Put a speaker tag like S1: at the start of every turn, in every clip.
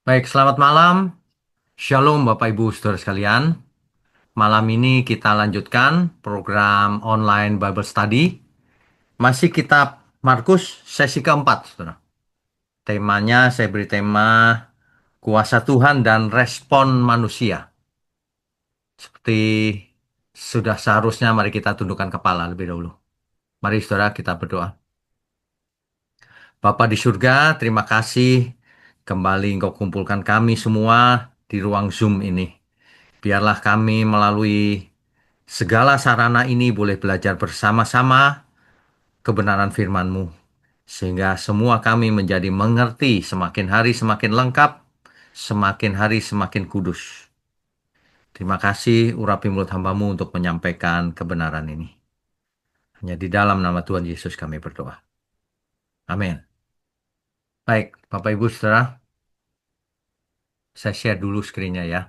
S1: Baik, selamat malam. Shalom Bapak Ibu Saudara sekalian. Malam ini kita lanjutkan program online Bible Study. Masih kitab Markus sesi keempat, Saudara. Temanya saya beri tema Kuasa Tuhan dan Respon Manusia. Seperti sudah seharusnya mari kita tundukkan kepala lebih dahulu. Mari Saudara kita berdoa. Bapa di surga, terima kasih kembali Engkau kumpulkan kami semua di ruang Zoom ini. Biarlah kami melalui segala sarana ini boleh belajar bersama-sama kebenaran firman-Mu. Sehingga semua kami menjadi mengerti semakin hari semakin lengkap, semakin hari semakin kudus. Terima kasih urapi mulut hamba-Mu untuk menyampaikan kebenaran ini. Hanya di dalam nama Tuhan Yesus kami berdoa. Amin. Baik, Bapak Ibu Saudara, saya share dulu screen-nya ya.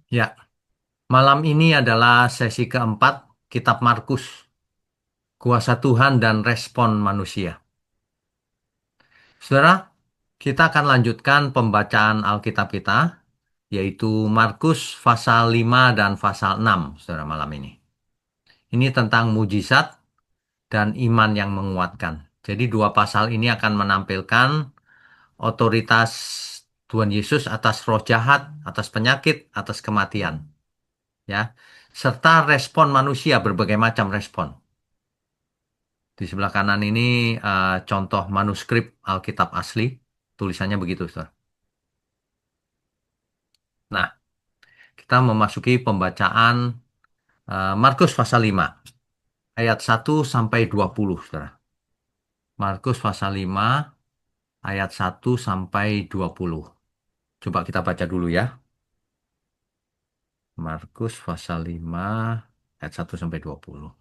S1: Ya, malam ini adalah sesi keempat Kitab Markus. Kuasa Tuhan dan Respon Manusia. Saudara, kita akan lanjutkan pembacaan Alkitab kita, yaitu Markus pasal 5 dan pasal 6, saudara, malam ini. Ini tentang mujizat dan iman yang menguatkan. Jadi dua pasal ini akan menampilkan otoritas Tuhan Yesus atas roh jahat, atas penyakit, atas kematian. Ya, serta respon manusia, berbagai macam respon. Di sebelah kanan ini contoh manuskrip Alkitab asli, tulisannya begitu, saudara. Nah, kita memasuki pembacaan Markus pasal 5 ayat 1 sampai 20, Saudara. Markus pasal 5 ayat 1 sampai 20. Coba kita baca dulu ya. Markus pasal 5 ayat 1 sampai 20.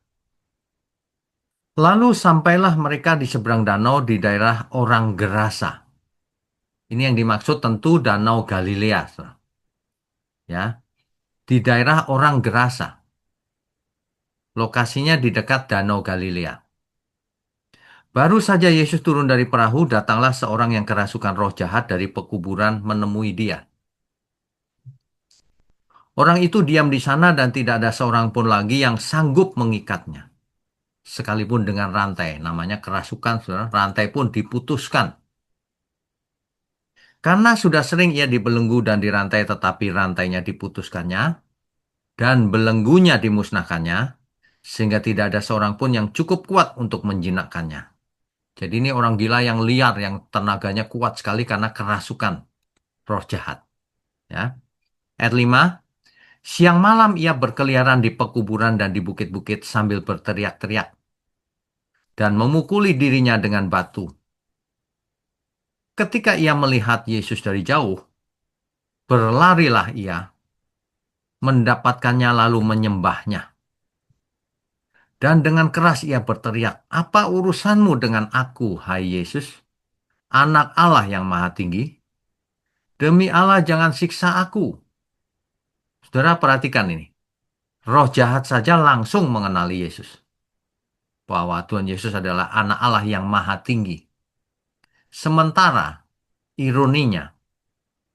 S1: Lalu sampailah mereka di seberang danau di daerah orang Gerasa. Ini yang dimaksud tentu Danau Galilea, Saudara. Ya, di daerah orang Gerasa. Lokasinya di dekat Danau Galilea. Baru saja Yesus turun dari perahu, datanglah seorang yang kerasukan roh jahat dari pekuburan menemui dia. Orang itu diam di sana dan tidak ada seorang pun lagi yang sanggup mengikatnya. Sekalipun dengan rantai, namanya kerasukan, saudara, rantai pun diputuskan. Karena sudah sering ia dibelenggu dan dirantai tetapi rantainya diputuskannya, dan belenggunya dimusnahkannya, sehingga tidak ada seorang pun yang cukup kuat untuk menjinakkannya. Jadi ini orang gila yang liar, yang tenaganya kuat sekali karena kerasukan roh jahat. Ya. Ayat 5, siang malam ia berkeliaran di pekuburan dan di bukit-bukit sambil berteriak-teriak dan memukuli dirinya dengan batu. Ketika ia melihat Yesus dari jauh, berlarilah ia, mendapatkannya lalu menyembahnya. Dan dengan keras ia berteriak, "Apa urusanmu dengan aku, hai Yesus, anak Allah yang maha tinggi? Demi Allah jangan siksa aku." Saudara perhatikan ini. Roh jahat saja langsung mengenali Yesus. Bahwa Tuhan Yesus adalah anak Allah yang maha tinggi. Sementara, ironinya,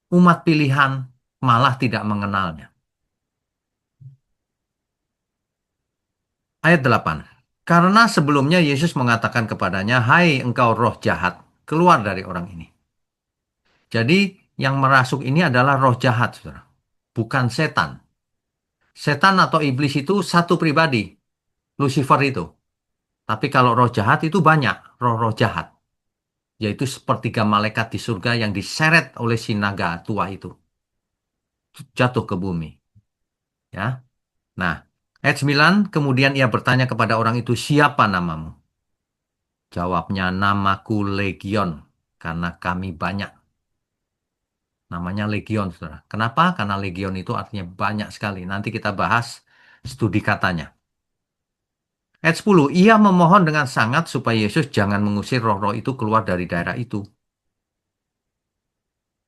S1: umat pilihan malah tidak mengenalnya. Ayat 8. Karena sebelumnya Yesus mengatakan kepadanya, "Hai engkau roh jahat, keluar dari orang ini." Jadi, yang merasuk ini adalah roh jahat, saudara. Bukan setan. Setan atau iblis itu satu pribadi, Lucifer itu. Tapi kalau roh jahat itu banyak, roh-roh jahat. Yaitu sepertiga malaikat di surga yang diseret oleh si naga tua itu. Jatuh ke bumi. Ya. Nah, ayat 9, kemudian ia bertanya kepada orang itu, "Siapa namamu?" Jawabnya, "Namaku Legion, karena kami banyak." Namanya Legion, saudara. Kenapa? Karena Legion itu artinya banyak sekali. Nanti kita bahas studi katanya. Ayat 10, ia memohon dengan sangat supaya Yesus jangan mengusir roh-roh itu keluar dari daerah itu.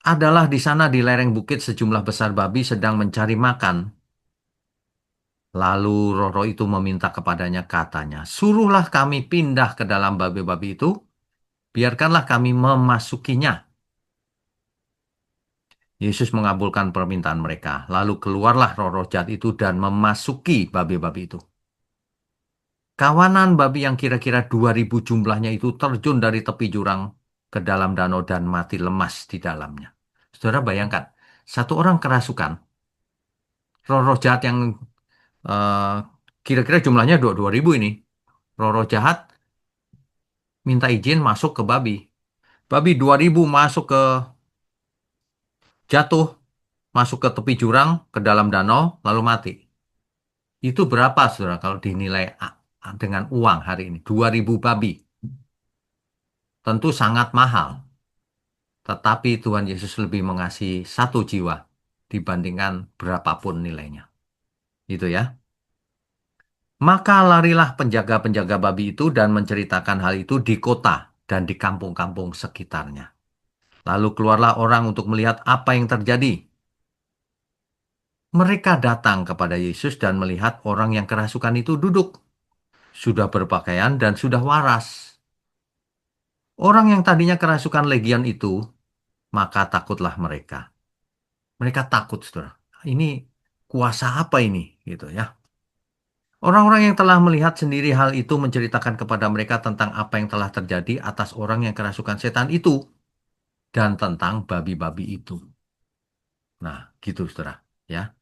S1: Adalah di sana di lereng bukit sejumlah besar babi sedang mencari makan. Lalu roh-roh itu meminta kepadanya, katanya, "Suruhlah kami pindah ke dalam babi-babi itu, biarkanlah kami memasukinya." Yesus mengabulkan permintaan mereka. Lalu keluarlah roh-roh jahat itu dan memasuki babi-babi itu. Kawanan babi yang kira-kira 2.000 jumlahnya itu terjun dari tepi jurang ke dalam danau dan mati lemas di dalamnya. Saudara bayangkan, satu orang kerasukan, roh-roh jahat yang eh, kira-kira jumlahnya 2.000 ini. Roh-roh jahat minta izin masuk ke babi. Babi 2.000 masuk ke jatuh, masuk ke tepi jurang, ke dalam danau, lalu mati. Itu berapa, saudara, kalau dinilai dengan uang hari ini? 2.000 babi. Tentu sangat mahal. Tetapi Tuhan Yesus lebih mengasihi satu jiwa dibandingkan berapapun nilainya. Itu ya. Maka larilah penjaga-penjaga babi itu dan menceritakan hal itu di kota dan di kampung-kampung sekitarnya. Lalu keluarlah orang untuk melihat apa yang terjadi. Mereka datang kepada Yesus dan melihat orang yang kerasukan itu duduk, sudah berpakaian dan sudah waras. Orang yang tadinya kerasukan legion itu, maka takutlah mereka. Mereka takut, saudara. Ini kuasa apa ini? Gitu ya. Orang-orang yang telah melihat sendiri hal itu menceritakan kepada mereka tentang apa yang telah terjadi atas orang yang kerasukan setan itu dan tentang babi-babi itu. Nah, gitu, saudara. Ya.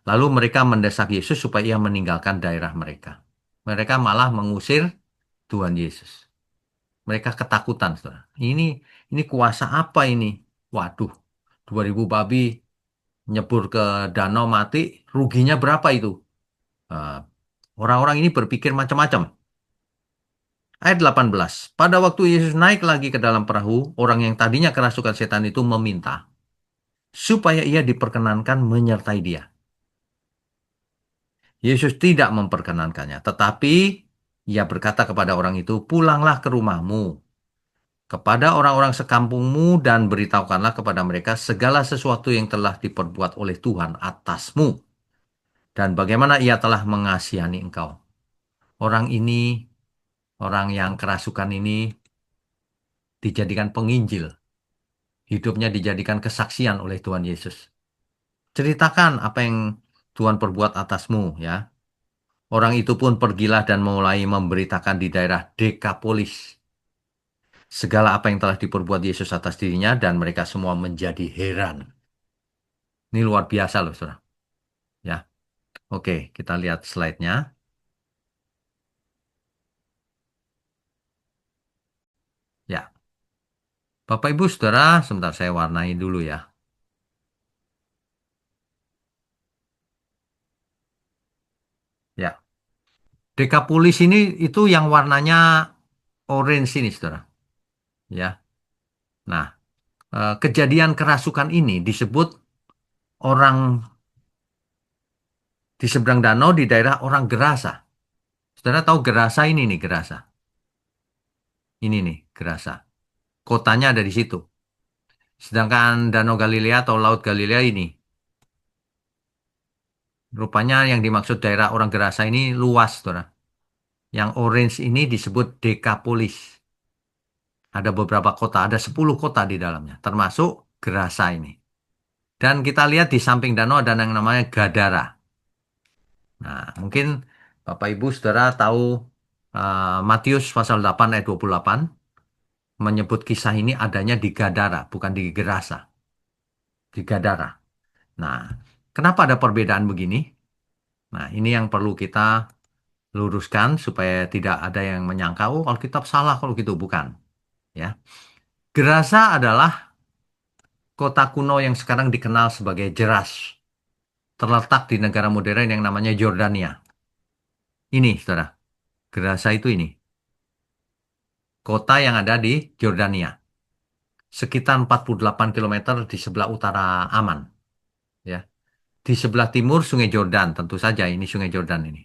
S1: Lalu mereka mendesak Yesus supaya ia meninggalkan daerah mereka. Mereka malah mengusir Tuhan Yesus. Mereka ketakutan, saudara. Ini kuasa apa ini? Waduh, 2.000 babi nyebur ke danau mati, ruginya berapa itu? Eh, Orang-orang ini berpikir macam-macam. Ayat 18. Pada waktu Yesus naik lagi ke dalam perahu, orang yang tadinya kerasukan setan itu meminta supaya ia diperkenankan menyertai dia. Yesus tidak memperkenankannya, tetapi ia berkata kepada orang itu, "Pulanglah ke rumahmu, kepada orang-orang sekampungmu dan beritahukanlah kepada mereka segala sesuatu yang telah diperbuat oleh Tuhan atasmu dan bagaimana ia telah mengasihani engkau." Orang ini, orang yang kerasukan ini dijadikan penginjil. Hidupnya dijadikan kesaksian oleh Tuhan Yesus. Ceritakan apa yang Tuhan perbuat atasmu ya. Orang itu pun pergilah dan mulai memberitakan di daerah Dekapolis segala apa yang telah diperbuat Yesus atas dirinya dan mereka semua menjadi heran. Ini luar biasa loh, saudara. Ya, oke, kita lihat slide-nya. Ya, Bapak Ibu Saudara, sebentar saya warnai dulu ya. Ya, Dekapolis ini itu yang warnanya orange ini, saudara. Ya, nah, kejadian kerasukan ini disebut orang di seberang danau di daerah orang Gerasa. Saudara tahu Gerasa ini nih, Gerasa. Ini nih, Gerasa. Kotanya ada di situ. Sedangkan Danau Galilea atau Laut Galilea ini, rupanya yang dimaksud daerah orang Gerasa ini luas, saudara. Yang orange ini disebut Dekapolis. Ada beberapa kota, ada 10 kota di dalamnya, termasuk Gerasa ini. Dan kita lihat di samping danau ada yang namanya Gadara. Nah, mungkin Bapak Ibu Saudara tahu Matius pasal 8 ayat 28 menyebut kisah ini adanya di Gadara, bukan di Gerasa, di Gadara. Nah, kenapa ada perbedaan begini? Nah, ini yang perlu kita luruskan supaya tidak ada yang menyangka, oh Alkitab salah kalau gitu, bukan. Ya, Gerasa adalah kota kuno yang sekarang dikenal sebagai Jeras, terletak di negara modern yang namanya Yordania. Ini, saudara, Gerasa itu ini, kota yang ada di Yordania. Sekitar 48 kilometer di sebelah utara Aman. Ya. Di sebelah timur Sungai Jordan, tentu saja ini Sungai Jordan ini.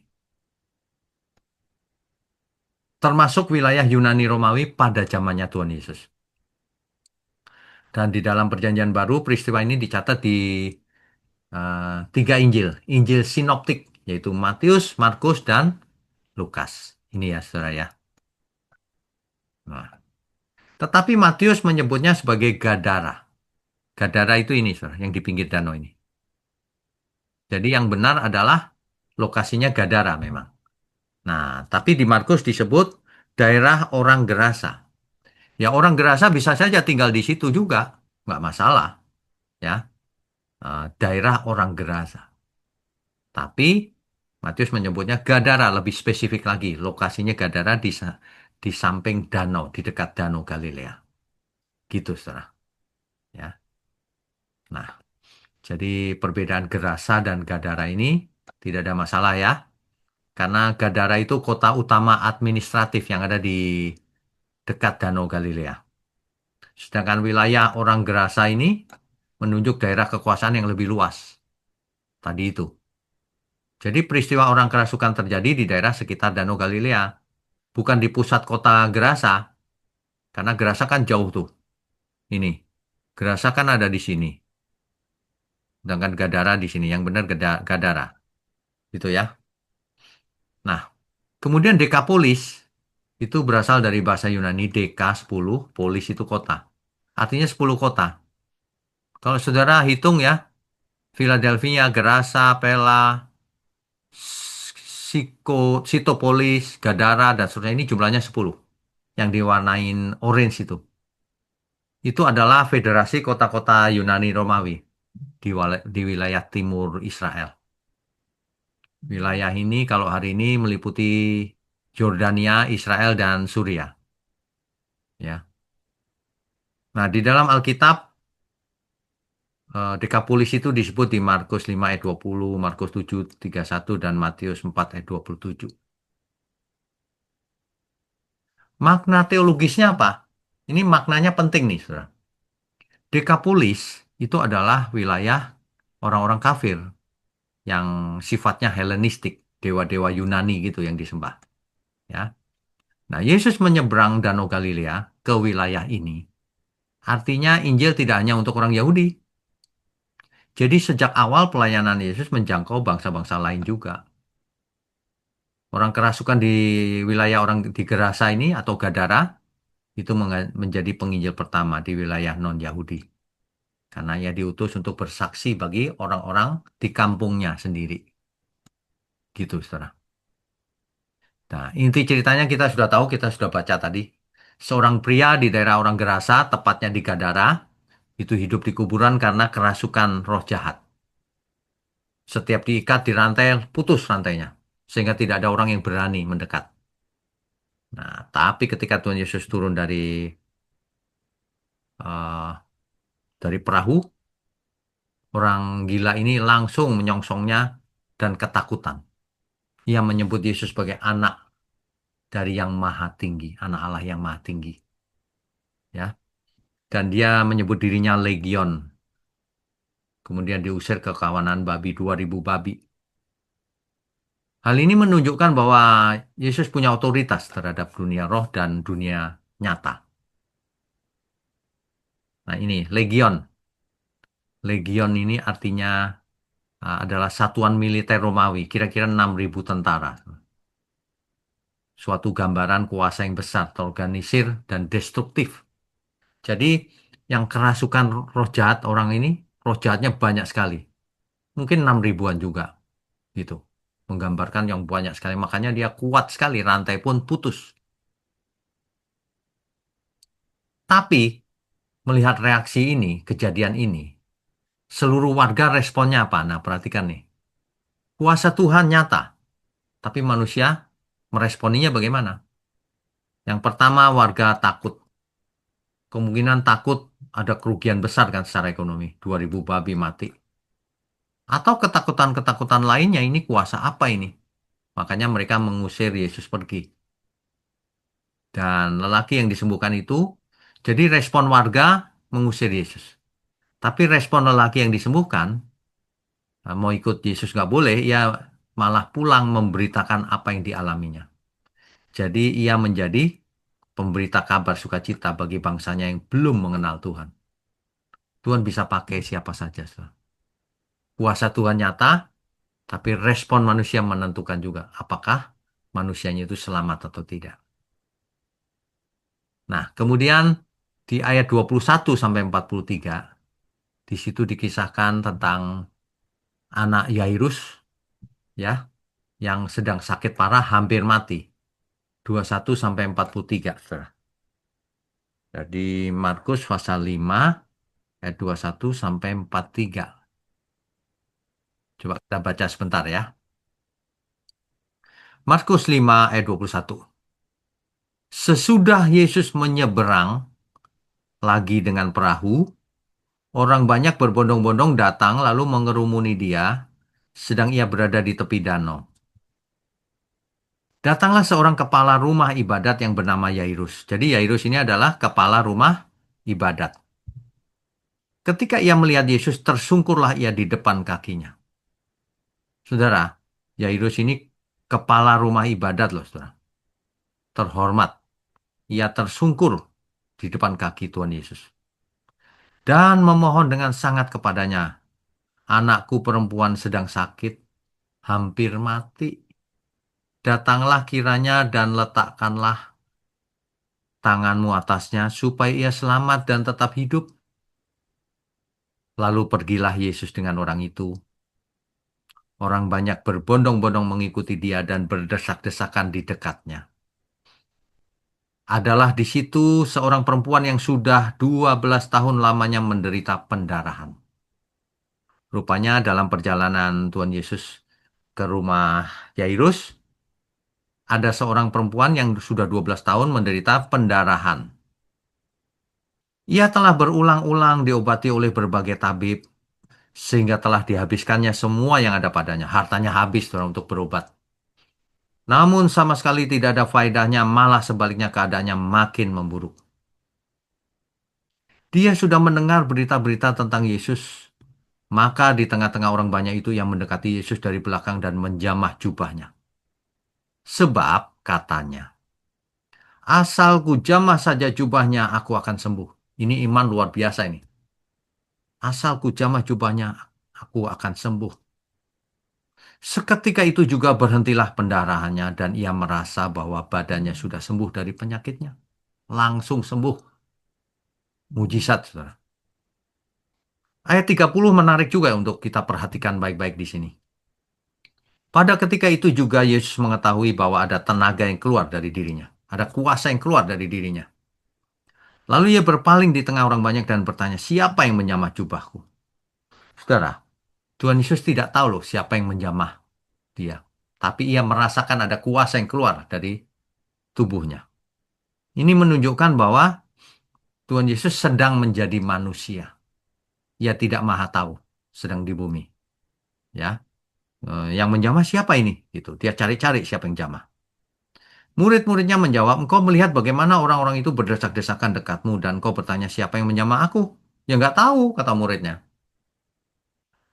S1: Termasuk wilayah Yunani Romawi pada zamannya Tuhan Yesus. Dan di dalam Perjanjian Baru, peristiwa ini dicatat di tiga Injil. Injil sinoptik, yaitu Matius, Markus, dan Lukas. Ini ya, saudara ya. Nah, tetapi Matius menyebutnya sebagai Gadara. Gadara itu ini, saudara, yang di pinggir danau ini. Jadi yang benar adalah lokasinya Gadara memang. Nah, tapi di Markus disebut daerah orang Gerasa. Ya orang Gerasa bisa saja tinggal di situ juga, nggak masalah, ya. Daerah orang Gerasa. Tapi Matius menyebutnya Gadara, lebih spesifik lagi. Lokasinya Gadara di samping danau, di dekat Danau Galilea. Gitu, saudara. Ya. Nah, jadi perbedaan Gerasa dan Gadara ini tidak ada masalah ya. Karena Gadara itu kota utama administratif yang ada di dekat Danau Galilea. Sedangkan wilayah orang Gerasa ini menunjuk daerah kekuasaan yang lebih luas. Tadi itu. Jadi peristiwa orang kerasukan terjadi di daerah sekitar Danau Galilea. Bukan di pusat kota Gerasa. Karena Gerasa kan jauh tuh. Ini. Gerasa kan ada di sini. Sedangkan Gadara di sini. Yang benar Gadara. Gitu ya. Nah, kemudian Dekapolis itu berasal dari bahasa Yunani Deka 10, polis itu kota. Artinya 10 kota. Kalau saudara hitung ya, Philadelphia, Gerasa, Pella, Sitopolis, Gadara, dan seterusnya ini jumlahnya 10. Yang diwarnain orange itu. Itu adalah federasi kota-kota Yunani Romawi di wilayah timur Israel. Wilayah ini kalau hari ini meliputi Yordania, Israel, dan Suriah. Ya. Nah, di dalam Alkitab, Dekapolis itu disebut di Markus 5 ayat 20, Markus 7 31, dan Matius 4 ayat 27. Makna teologisnya apa? Ini maknanya penting nih, saudara. Dekapolis itu adalah wilayah orang-orang kafir yang sifatnya Helenistik, dewa-dewa Yunani gitu yang disembah. Ya. Nah, Yesus menyeberang Danau Galilea ke wilayah ini. Artinya Injil tidak hanya untuk orang Yahudi. Jadi sejak awal pelayanan Yesus menjangkau bangsa-bangsa lain juga. Orang kerasukan di wilayah orang di Gerasa ini atau Gadara itu menjadi penginjil pertama di wilayah non-Yahudi. Karena ia diutus untuk bersaksi bagi orang-orang di kampungnya sendiri. Gitu, saudara. Nah, inti ceritanya kita sudah tahu, kita sudah baca tadi. Seorang pria di daerah orang Gerasa, tepatnya di Gadara, itu hidup di kuburan karena kerasukan roh jahat. Setiap diikat di rantai, putus rantainya. Sehingga tidak ada orang yang berani mendekat. Nah, tapi ketika Tuhan Yesus turun eh, dari perahu, orang gila ini langsung menyongsongnya dan ketakutan. Ia menyebut Yesus sebagai anak dari yang maha tinggi, anak Allah yang maha tinggi. Ya, dan dia menyebut dirinya Legion. Kemudian diusir ke kawanan babi, 2.000 babi. Hal ini menunjukkan bahwa Yesus punya otoritas terhadap dunia roh dan dunia nyata. Nah ini, Legion. Legion ini artinya adalah satuan militer Romawi, kira-kira 6.000 tentara. Suatu gambaran kuasa yang besar, terorganisir, dan destruktif. Jadi yang kerasukan roh jahat orang ini, roh jahatnya banyak sekali. Mungkin 6 ribuan juga. Gitu. Menggambarkan yang banyak sekali. Makanya dia kuat sekali, rantai pun putus. Tapi melihat reaksi ini, kejadian ini, seluruh warga responnya apa? Nah, perhatikan nih. Kuasa Tuhan nyata, tapi manusia meresponinya bagaimana? Yang pertama, warga takut. Kemungkinan takut ada kerugian besar kan secara ekonomi. 2.000 babi mati. Atau ketakutan-ketakutan lainnya, ini kuasa apa ini? Makanya mereka mengusir Yesus pergi. Dan lelaki yang disembuhkan itu, jadi respon warga mengusir Yesus. Tapi respon lelaki yang disembuhkan, mau ikut Yesus nggak boleh, ia malah pulang memberitakan apa yang dialaminya. Jadi ia menjadi pemberita kabar sukacita bagi bangsanya yang belum mengenal Tuhan. Tuhan bisa pakai siapa saja, saudara. Kuasa Tuhan nyata, tapi respon manusia menentukan juga apakah manusianya itu selamat atau tidak. Nah, kemudian di ayat 21 sampai 43, Di situ dikisahkan tentang anak Yairus, ya, yang sedang sakit parah hampir mati. 21 sampai 43, Saudara. Jadi Markus pasal 5 ayat 21 sampai 43. Coba kita baca sebentar ya. Markus 5 ayat 21. Sesudah Yesus menyeberang lagi dengan perahu, orang banyak berbondong-bondong datang lalu mengerumuni dia, sedang ia berada di tepi danau. Datanglah seorang kepala rumah ibadat yang bernama Yairus. Jadi Yairus ini adalah kepala rumah ibadat. Ketika ia melihat Yesus, tersungkurlah ia di depan kakinya. Saudara, Yairus ini kepala rumah ibadat loh, saudara. Terhormat. Ia tersungkur di depan kaki Tuhan Yesus. Dan memohon dengan sangat kepadanya, anakku perempuan sedang sakit, hampir mati. Datanglah kiranya dan letakkanlah tanganmu atasnya, supaya ia selamat dan tetap hidup. Lalu pergilah Yesus dengan orang itu. Orang banyak berbondong-bondong mengikuti dia dan berdesak-desakan di dekatnya. Adalah di situ seorang perempuan yang sudah 12 tahun lamanya menderita pendarahan. Rupanya dalam perjalanan Tuhan Yesus ke rumah Yairus, ada seorang perempuan yang sudah 12 tahun menderita pendarahan. Ia telah berulang-ulang diobati oleh berbagai tabib, sehingga telah dihabiskannya semua yang ada padanya. Hartanya habis untuk berobat. Namun sama sekali tidak ada faedahnya, malah sebaliknya keadaannya makin memburuk. Dia sudah mendengar berita-berita tentang Yesus, maka di tengah-tengah orang banyak itu yang mendekati Yesus dari belakang dan menjamah jubahnya. Sebab, katanya, asal ku jamah saja jubahnya, aku akan sembuh. Ini iman luar biasa ini. Asal ku jamah jubahnya, aku akan sembuh. Seketika itu juga berhentilah pendarahannya dan ia merasa bahwa badannya sudah sembuh dari penyakitnya. Langsung sembuh. Mujizat, saudara. Ayat 30 menarik juga untuk kita perhatikan baik-baik di sini. Pada ketika itu juga Yesus mengetahui bahwa ada tenaga yang keluar dari dirinya. Ada kuasa yang keluar dari dirinya. Lalu ia berpaling di tengah orang banyak dan bertanya, siapa yang menjamah jubahku? Saudara, Tuhan Yesus tidak tahu loh siapa yang menjamah dia. Tapi ia merasakan ada kuasa yang keluar dari tubuhnya. Ini menunjukkan bahwa Tuhan Yesus sedang menjadi manusia. Ia tidak maha tahu sedang di bumi. Ya, yang menjamah siapa ini? Gitu. Dia cari-cari siapa yang jamah. Murid-muridnya menjawab, engkau melihat bagaimana orang-orang itu berdesak-desakan dekatmu dan engkau bertanya siapa yang menjamah aku? Ya nggak tahu, kata muridnya.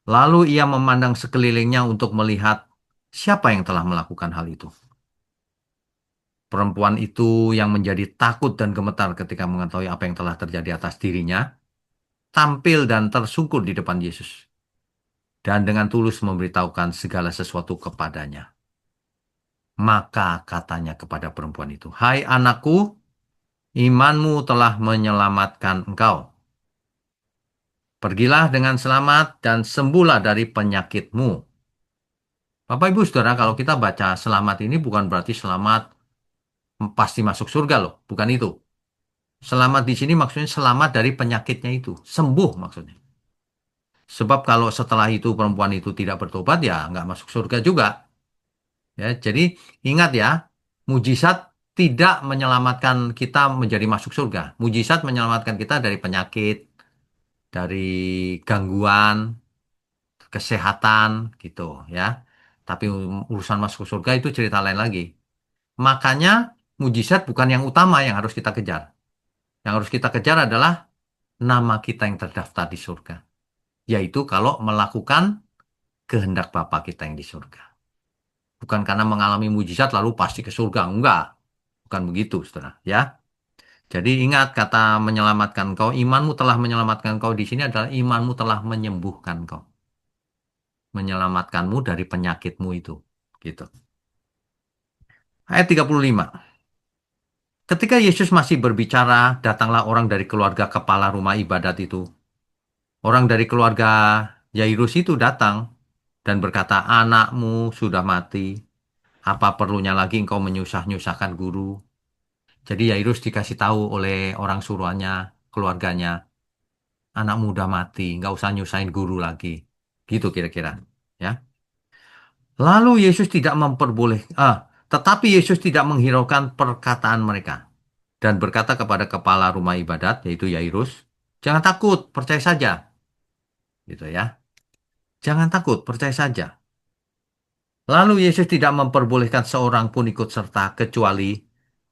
S1: Lalu ia memandang sekelilingnya untuk melihat siapa yang telah melakukan hal itu. Perempuan itu yang menjadi takut dan gemetar ketika mengetahui apa yang telah terjadi atas dirinya, tampil dan tersungkur di depan Yesus. Dan dengan tulus memberitahukan segala sesuatu kepadanya. Maka katanya kepada perempuan itu, hai anakku, imanmu telah menyelamatkan engkau. Pergilah dengan selamat dan sembuhlah dari penyakitmu. Bapak Ibu Saudara, kalau kita baca selamat ini bukan berarti selamat pasti masuk surga loh. Bukan itu. Selamat di sini maksudnya selamat dari penyakitnya itu. Sembuh maksudnya. Sebab kalau setelah itu perempuan itu tidak bertobat ya nggak masuk surga juga. Ya, jadi ingat ya, mujizat tidak menyelamatkan kita menjadi masuk surga. Mujizat menyelamatkan kita dari penyakit, dari gangguan, kesehatan gitu ya. Tapi urusan masuk surga itu cerita lain lagi. Makanya mujizat bukan yang utama yang harus kita kejar. Yang harus kita kejar adalah nama kita yang terdaftar di surga. Yaitu kalau melakukan kehendak Bapa kita yang di surga. Bukan karena mengalami mujizat lalu pasti ke surga. Enggak. Bukan begitu, saudara. Ya. Jadi ingat kata menyelamatkan kau. Imanmu telah menyelamatkan kau. Di sini adalah imanmu telah menyembuhkan kau. Menyelamatkanmu dari penyakitmu itu. Gitu. Ayat 35. Ketika Yesus masih berbicara, datanglah orang dari keluarga kepala rumah ibadat itu. Orang dari keluarga Yairus itu datang dan berkata, anakmu sudah mati. Apa perlunya lagi engkau menyusah-nyusahkan guru? Jadi Yairus dikasih tahu oleh orang suruhannya, keluarganya, anakmu udah mati, nggak usah nyusahin guru lagi. Gitu kira-kira. Ya. Lalu Yesus tidak tetapi Yesus tidak menghiraukan perkataan mereka dan berkata kepada kepala rumah ibadat, yaitu Yairus, jangan takut, percaya saja. Gitu ya. Jangan takut, percaya saja. Lalu Yesus tidak memperbolehkan seorang pun ikut serta kecuali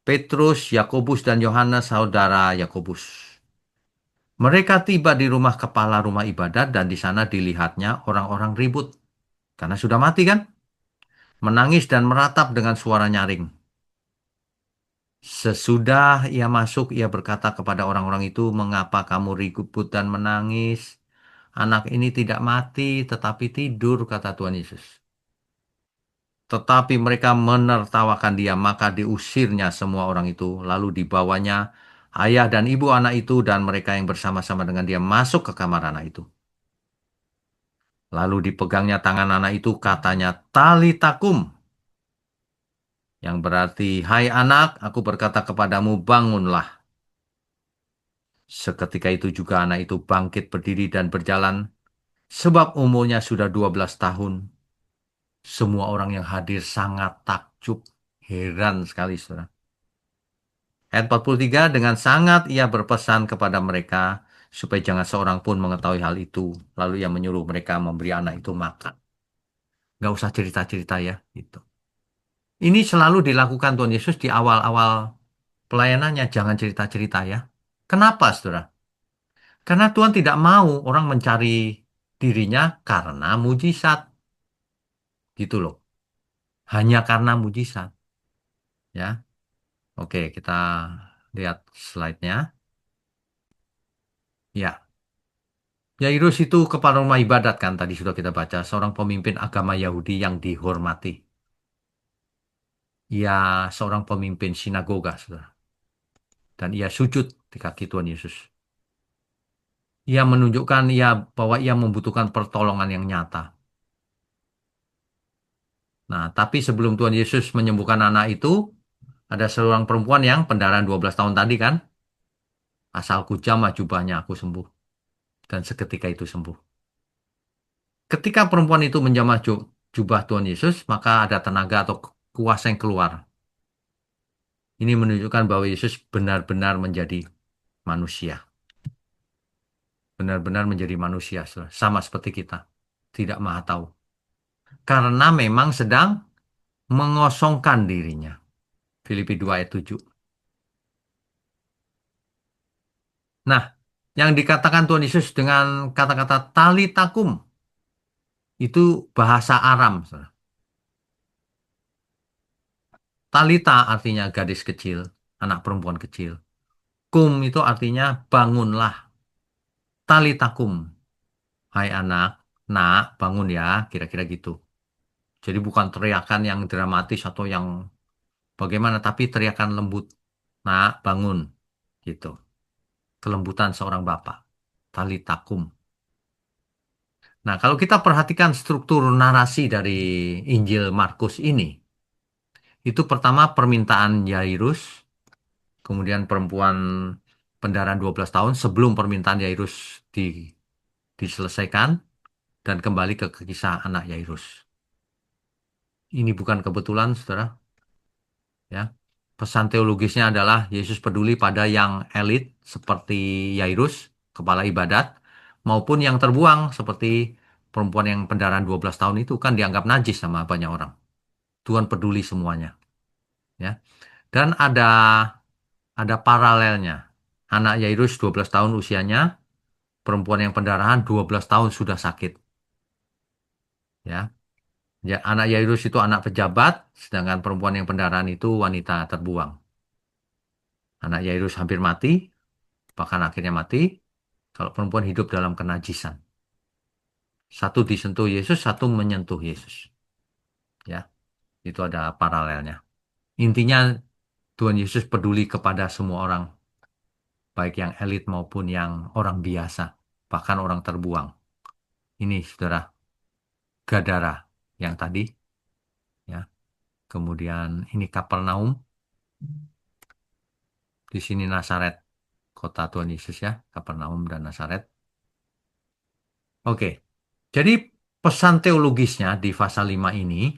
S1: Petrus, Yakobus, dan Yohanes, saudara Yakobus. Mereka tiba di rumah kepala rumah ibadat dan di sana dilihatnya orang-orang ribut. Karena sudah mati kan? Menangis dan meratap dengan suara nyaring. Sesudah ia masuk, ia berkata kepada orang-orang itu, mengapa kamu ribut dan menangis? Anak ini tidak mati, tetapi tidur, kata Tuhan Yesus. Tetapi mereka menertawakan dia, maka diusirnya semua orang itu. Lalu dibawanya ayah dan ibu anak itu dan mereka yang bersama-sama dengan dia masuk ke kamar anak itu. Lalu dipegangnya tangan anak itu, katanya, Talitakum, yang berarti, hai anak, aku berkata kepadamu, bangunlah. Seketika itu juga anak itu bangkit berdiri dan berjalan, sebab umurnya sudah 12 tahun. Semua orang yang hadir sangat takjub, heran sekali, saudara. Ayat 43, dengan sangat ia berpesan kepada mereka, supaya jangan seorang pun mengetahui hal itu. Lalu ia menyuruh mereka memberi anak itu makan. Nggak usah cerita-cerita ya, gitu. Ini selalu dilakukan Tuhan Yesus di awal-awal pelayanannya, jangan cerita-cerita ya. Kenapa, saudara? Karena Tuhan tidak mau orang mencari dirinya karena mujizat. Gitu loh. Hanya karena mujizat. Ya. Oke, kita lihat slide-nya. Ya. Yairus itu kepala rumah ibadat kan, tadi sudah kita baca. Seorang pemimpin agama Yahudi yang dihormati. Ia seorang pemimpin sinagoga, saudara. Dan ia sujud di kaki Tuhan Yesus. Ia menunjukkan bahwa ia membutuhkan pertolongan yang nyata. Nah, tapi sebelum Tuhan Yesus menyembuhkan anak itu, ada seorang perempuan yang pendarahan 12 tahun tadi kan, asalku jamah jubahnya aku sembuh. Dan seketika itu sembuh. Ketika perempuan itu menjamah jubah Tuhan Yesus, maka ada tenaga atau kuasa yang keluar. Ini menunjukkan bahwa Yesus benar-benar menjadi manusia. Benar-benar menjadi manusia, saudara. Sama seperti kita. Tidak maha tahu. Karena memang sedang mengosongkan dirinya. Filipi 2 ayat 7. Nah, yang dikatakan Tuhan Yesus dengan kata-kata talitakum, itu bahasa Aram, saudara. Talita artinya gadis kecil, anak perempuan kecil. Kum itu artinya bangunlah. Talitakum, hai anak, nak, bangun ya, kira-kira gitu. Jadi bukan teriakan yang dramatis atau yang bagaimana, tapi teriakan lembut. Nak, bangun, gitu. Kelembutan seorang bapak. Talitakum. Nah, kalau kita perhatikan struktur narasi dari Injil Markus ini, itu pertama permintaan Yairus, kemudian perempuan pendarahan 12 tahun sebelum permintaan Yairus diselesaikan, dan kembali ke kisah anak Yairus. Ini bukan kebetulan, saudara. Ya. Pesan teologisnya adalah Yesus peduli pada yang elit seperti Yairus, kepala ibadat, maupun yang terbuang seperti perempuan yang pendarahan 12 tahun itu kan dianggap najis sama banyak orang. Tuhan peduli semuanya. Ya. Dan ada paralelnya. Anak Yairus 12 tahun usianya, perempuan yang pendarahan 12 tahun sudah sakit. Ya. Ya, anak Yairus itu anak pejabat, sedangkan perempuan yang pendarahan itu wanita terbuang. Anak Yairus hampir mati, bahkan akhirnya mati. Kalau perempuan hidup dalam kenajisan. Satu disentuh Yesus, satu menyentuh Yesus. Ya, itu ada paralelnya. Intinya Tuhan Yesus peduli kepada semua orang, baik yang elit maupun yang orang biasa. bahkan orang terbuang. Ini saudara, Gadara yang tadi, ya. Kemudian ini Kapernaum, di sini Nazaret, kota Tuhan Yesus ya, Kapernaum dan Nazaret. Oke, jadi pesan teologisnya di pasal 5 ini,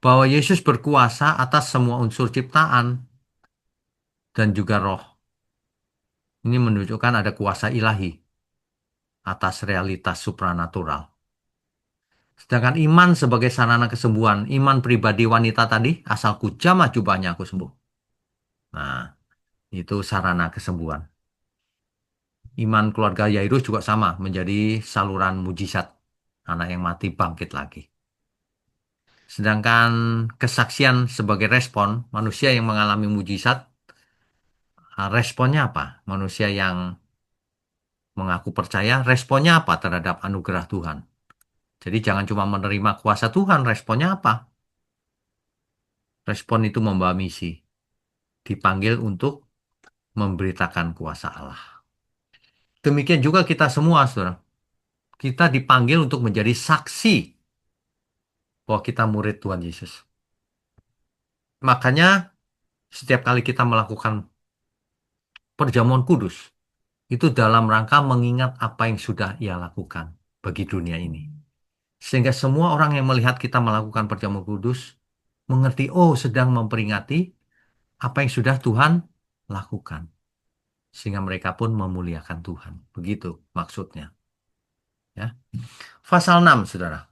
S1: bahwa Yesus berkuasa atas semua unsur ciptaan dan juga roh. Ini menunjukkan ada kuasa ilahi atas realitas supranatural. Sedangkan iman sebagai sarana kesembuhan, iman pribadi wanita tadi, asalku jamah jubahnya aku sembuh. Nah, itu sarana kesembuhan. Iman keluarga Yairus juga sama, menjadi saluran mujizat. Anak yang mati bangkit lagi. Sedangkan kesaksian sebagai respon, manusia yang mengalami mujizat, responnya apa? Manusia yang mengaku percaya, responnya apa terhadap anugerah Tuhan? Jadi jangan cuma menerima kuasa Tuhan, responnya apa? Respon itu membawa misi. Dipanggil untuk memberitakan kuasa Allah. Demikian juga kita semua, saudara. Kita dipanggil untuk menjadi saksi bahwa kita murid Tuhan Yesus. Makanya setiap kali kita melakukan perjamuan kudus, itu dalam rangka mengingat apa yang sudah ia lakukan bagi dunia ini. Sehingga semua orang yang melihat kita melakukan perjamuan kudus, mengerti, oh sedang memperingati apa yang sudah Tuhan lakukan. Sehingga mereka pun memuliakan Tuhan. Begitu maksudnya. Ya. Pasal 6, saudara.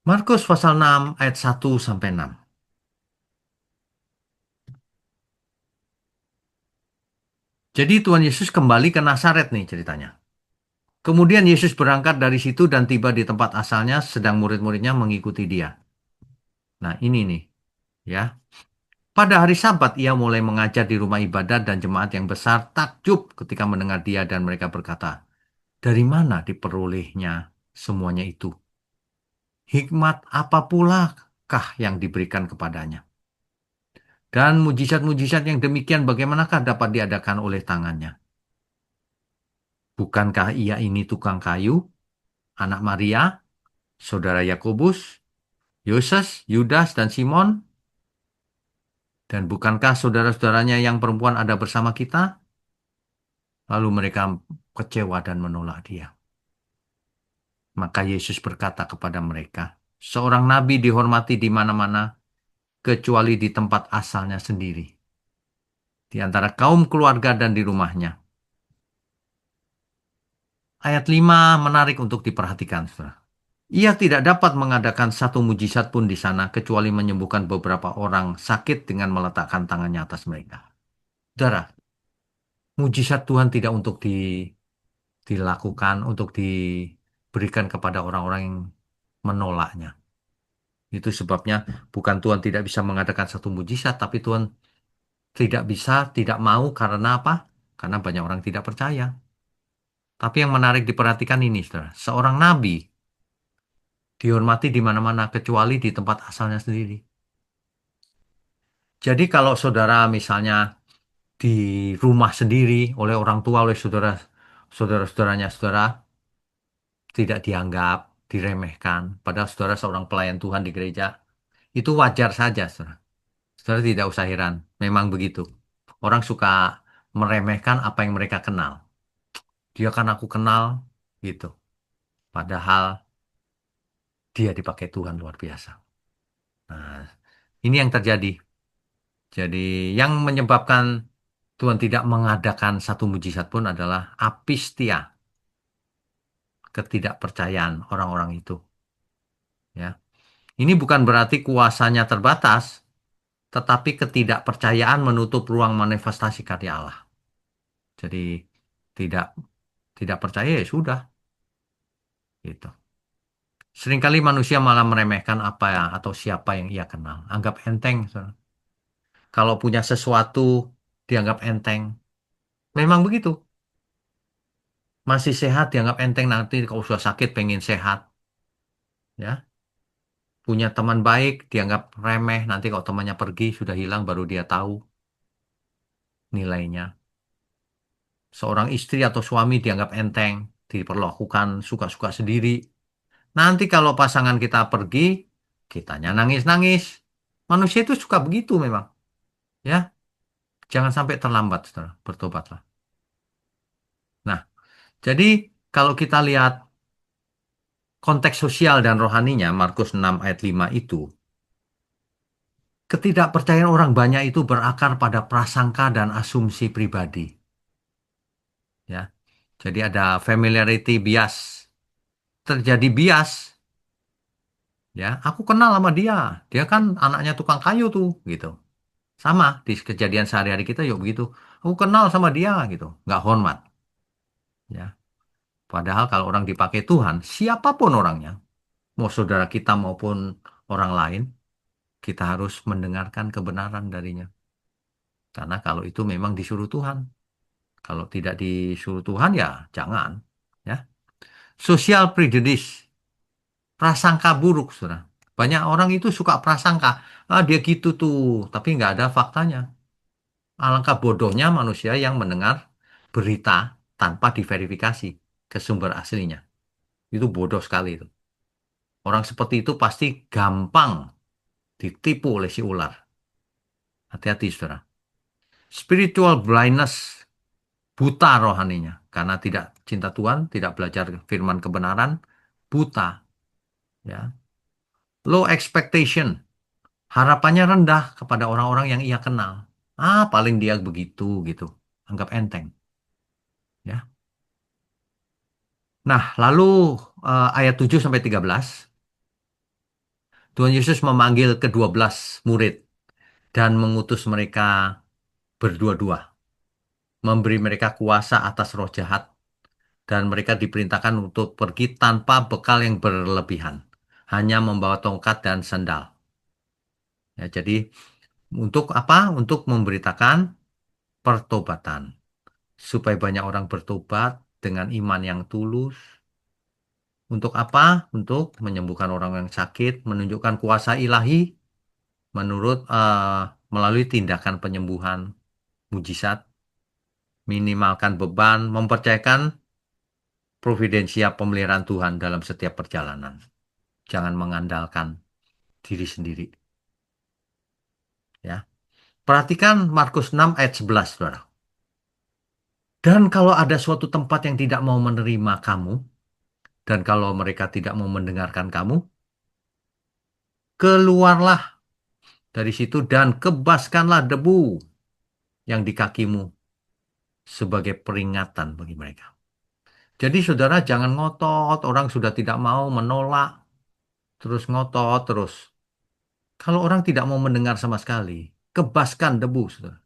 S1: Markus pasal 6 ayat 1 sampai 6. Jadi Tuhan Yesus kembali ke Nazaret nih ceritanya. Kemudian Yesus berangkat dari situ dan tiba di tempat asalnya sedang murid-muridnya mengikuti dia. Nah ini nih ya. Pada hari Sabat ia mulai mengajar di rumah ibadat dan jemaat yang besar takjub ketika mendengar dia dan mereka berkata, dari mana diperolehnya semuanya itu? Hikmat apa pula kah yang diberikan kepadanya? Dan mujizat-mujizat yang demikian bagaimanakah dapat diadakan oleh tangannya? Bukankah ia ini tukang kayu, anak Maria, saudara Yakobus, Yoses, Yudas, dan Simon? Dan bukankah saudara-saudaranya yang perempuan ada bersama kita? Lalu mereka kecewa dan menolak dia. Maka Yesus berkata kepada mereka, seorang nabi dihormati di mana-mana, kecuali di tempat asalnya sendiri, di antara kaum keluarga dan di rumahnya. Ayat 5 menarik untuk diperhatikan, saudara. Ia tidak dapat mengadakan satu mujizat pun di sana, kecuali menyembuhkan beberapa orang sakit dengan meletakkan tangannya atas mereka. Saudara, mujizat Tuhan tidak untuk dilakukan, untuk diberikan kepada orang-orang yang menolaknya. Itu sebabnya bukan Tuhan tidak bisa mengadakan satu mujizat, tapi Tuhan tidak bisa, tidak mau karena apa? Karena banyak orang tidak percaya. Tapi yang menarik diperhatikan ini, saudara. Seorang nabi dihormati di mana-mana, kecuali di tempat asalnya sendiri. Jadi kalau saudara misalnya di rumah sendiri, oleh orang tua, oleh saudara-saudaranya saudara, tidak dianggap, diremehkan. Padahal saudara seorang pelayan Tuhan di gereja, itu wajar saja, saudara. Saudara tidak usah heran, memang begitu. Orang suka meremehkan apa yang mereka kenal. Dia kan aku kenal, gitu. Padahal dia dipakai Tuhan luar biasa. Nah, ini yang terjadi. Jadi yang menyebabkan Tuhan tidak mengadakan satu mujizat pun adalah apistia, ketidakpercayaan orang-orang itu. Ya, ini bukan berarti kuasanya terbatas, tetapi ketidakpercayaan menutup ruang manifestasi karya Allah. Jadi tidak tidak percaya ya sudah, gitu. Seringkali manusia malah meremehkan apa ya atau siapa yang ia kenal. Anggap enteng, saudara. Kalau punya sesuatu dianggap enteng. Memang begitu. Masih sehat dianggap enteng, nanti kalau sudah sakit pengen sehat. Ya, punya teman baik dianggap remeh, nanti kalau temannya pergi sudah hilang baru dia tahu nilainya. Seorang istri atau suami dianggap enteng, diperlakukan suka-suka sendiri. Nanti kalau pasangan kita pergi, kitanya nangis-nangis. Manusia itu suka begitu memang, ya. Jangan sampai terlambat, saudara. Bertobatlah. Nah, jadi kalau kita lihat konteks sosial dan rohaninya, Markus 6 ayat 5 itu, ketidakpercayaan orang banyak itu berakar pada prasangka dan asumsi pribadi, ya. Jadi ada familiarity bias. Terjadi bias, ya. Aku kenal sama dia. Dia kan anaknya tukang kayu tuh, gitu. Sama di kejadian sehari-hari kita yuk begitu. Aku kenal sama dia gitu, nggak hormat, ya. Padahal kalau orang dipakai Tuhan, siapapun orangnya, mau saudara kita maupun orang lain, kita harus mendengarkan kebenaran darinya. Karena kalau itu memang disuruh Tuhan. Kalau tidak disuruh Tuhan ya jangan. Ya. Social prejudice, prasangka buruk, saudara. Banyak orang itu suka prasangka, ah dia gitu tuh, tapi nggak ada faktanya. Alangkah bodohnya manusia yang mendengar berita tanpa diverifikasi ke sumber aslinya. Itu bodoh sekali itu. Orang seperti itu pasti gampang ditipu oleh si ular. Hati-hati, saudara. Spiritual blindness, buta rohaninya. Karena tidak cinta Tuhan, tidak belajar firman kebenaran, buta. Ya. Low expectation, harapannya rendah kepada orang-orang yang ia kenal. Ah, paling dia begitu, gitu. Anggap enteng. Ya. Nah, lalu ayat 7 sampai 13, Tuhan Yesus memanggil ke-12 murid dan mengutus mereka berdua-dua, memberi mereka kuasa atas roh jahat, dan mereka diperintahkan untuk pergi tanpa bekal yang berlebihan, hanya membawa tongkat dan sandal. Ya, jadi untuk apa? Untuk memberitakan pertobatan, supaya banyak orang bertobat dengan iman yang tulus. Untuk apa? Untuk menyembuhkan orang yang sakit, menunjukkan kuasa ilahi menurut melalui tindakan penyembuhan, mujizat, minimalkan beban, mempercayakan providensia pemeliharaan Tuhan dalam setiap perjalanan. Jangan mengandalkan diri sendiri. Ya. Perhatikan Markus 6 ayat 11, saudara. Dan kalau ada suatu tempat yang tidak mau menerima kamu, dan kalau mereka tidak mau mendengarkan kamu, keluarlah dari situ dan kebaskanlah debu yang di kakimu sebagai peringatan bagi mereka. Jadi saudara jangan ngotot, orang sudah tidak mau menolak, terus ngotot terus. Kalau orang tidak mau mendengar sama sekali, kebaskan debu, saudara.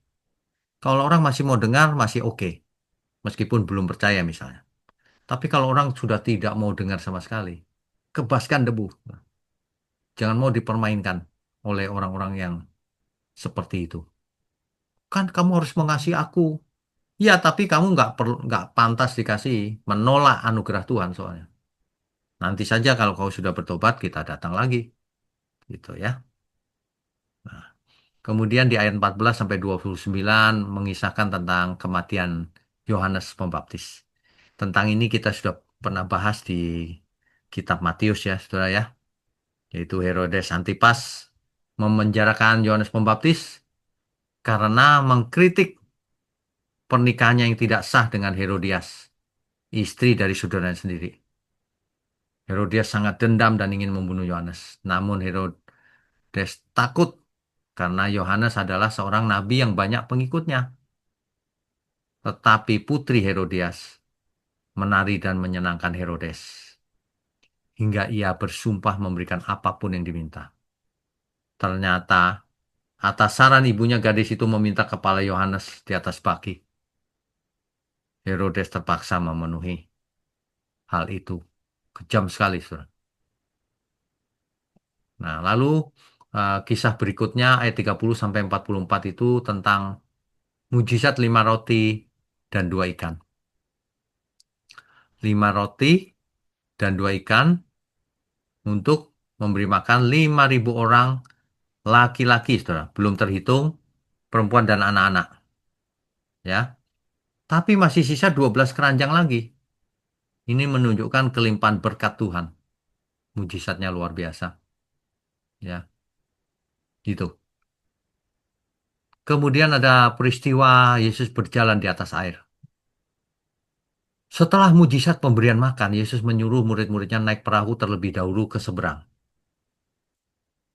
S1: Kalau orang masih mau dengar, masih oke. Meskipun belum percaya misalnya. Tapi kalau orang sudah tidak mau dengar sama sekali, kebaskan debu. Jangan mau dipermainkan oleh orang-orang yang seperti itu. Kan kamu harus mengasihi aku. Ya, tapi kamu nggak perlu, nggak pantas dikasih, menolak anugerah Tuhan soalnya. Nanti saja kalau kau sudah bertobat, kita datang lagi. Gitu ya. Nah, kemudian di ayat 14 sampai 29 mengisahkan tentang kematian Yohanes Pembaptis. Tentang ini kita sudah pernah bahas di kitab Matius ya, saudara ya. Yaitu Herodes Antipas memenjarakan Yohanes Pembaptis karena mengkritik pernikahannya yang tidak sah dengan Herodias, istri dari saudaranya sendiri. Herodias sangat dendam dan ingin membunuh Yohanes. Namun Herodes takut karena Yohanes adalah seorang nabi yang banyak pengikutnya. Tetapi putri Herodias menari dan menyenangkan Herodes hingga ia bersumpah memberikan apapun yang diminta. Ternyata atas saran ibunya gadis itu meminta kepala Yohanes di atas baki. Herodes terpaksa memenuhi hal itu. Kejam sekali, saudara. Nah, lalu kisah berikutnya ayat 30 sampai 44 itu tentang mujizat 5 roti dan 2 ikan. 5 roti dan 2 ikan untuk memberi makan 5.000 orang laki-laki, saudara. Belum terhitung perempuan dan anak-anak. Ya. Tapi masih sisa 12 keranjang lagi. Ini menunjukkan kelimpahan berkat Tuhan. Mujizatnya luar biasa. Ya, gitu. Kemudian ada peristiwa Yesus berjalan di atas air. Setelah mujizat pemberian makan, Yesus menyuruh murid-muridnya naik perahu terlebih dahulu ke seberang.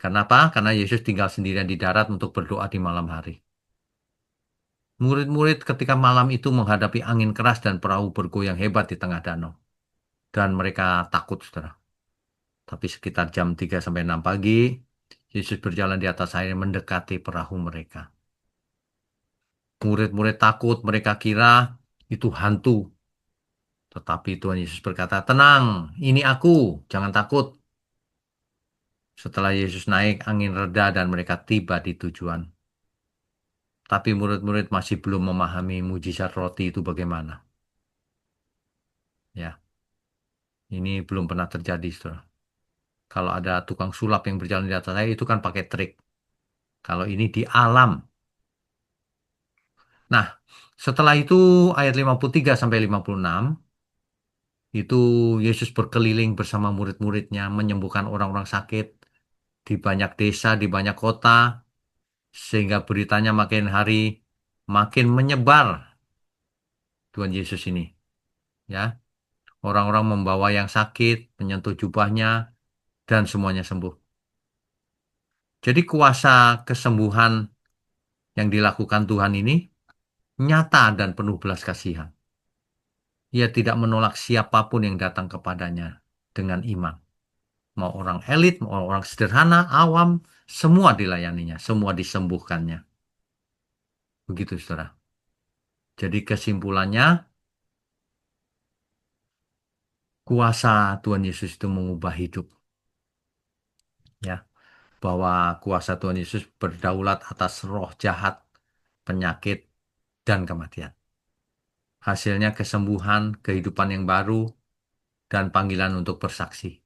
S1: Kenapa? Karena Yesus tinggal sendirian di darat untuk berdoa di malam hari. Murid-murid ketika malam itu menghadapi angin keras dan perahu bergoyang hebat di tengah danau. Dan mereka takut, saudara. Tapi sekitar jam 3 sampai 6 pagi, Yesus berjalan di atas air mendekati perahu mereka. Murid-murid takut, mereka kira itu hantu. Tetapi Tuhan Yesus berkata, tenang, ini aku, jangan takut. Setelah Yesus naik, angin reda dan mereka tiba di tujuan. Tapi murid-murid masih belum memahami mujizat roti itu bagaimana. Ya, ini belum pernah terjadi, saudara. Kalau ada tukang sulap yang berjalan di atas air, itu kan pakai trik. Kalau ini di alam. Nah, setelah itu ayat 53 sampai 56, itu Yesus berkeliling bersama murid-muridnya, menyembuhkan orang-orang sakit di banyak desa, di banyak kota, sehingga beritanya makin hari makin menyebar Tuhan Yesus ini. Ya, orang-orang membawa yang sakit, menyentuh jubahnya, dan semuanya sembuh. Jadi kuasa kesembuhan yang dilakukan Tuhan ini nyata dan penuh belas kasihan. Ia tidak menolak siapapun yang datang kepadanya dengan iman. Mau orang elit, mau orang sederhana, awam, semua dilayaninya, semua disembuhkannya. Begitu, saudara. Jadi kesimpulannya, kuasa Tuhan Yesus itu mengubah hidup. Ya, bahwa kuasa Tuhan Yesus berdaulat atas roh jahat, penyakit, dan kematian. Hasilnya kesembuhan, kehidupan yang baru, dan panggilan untuk bersaksi.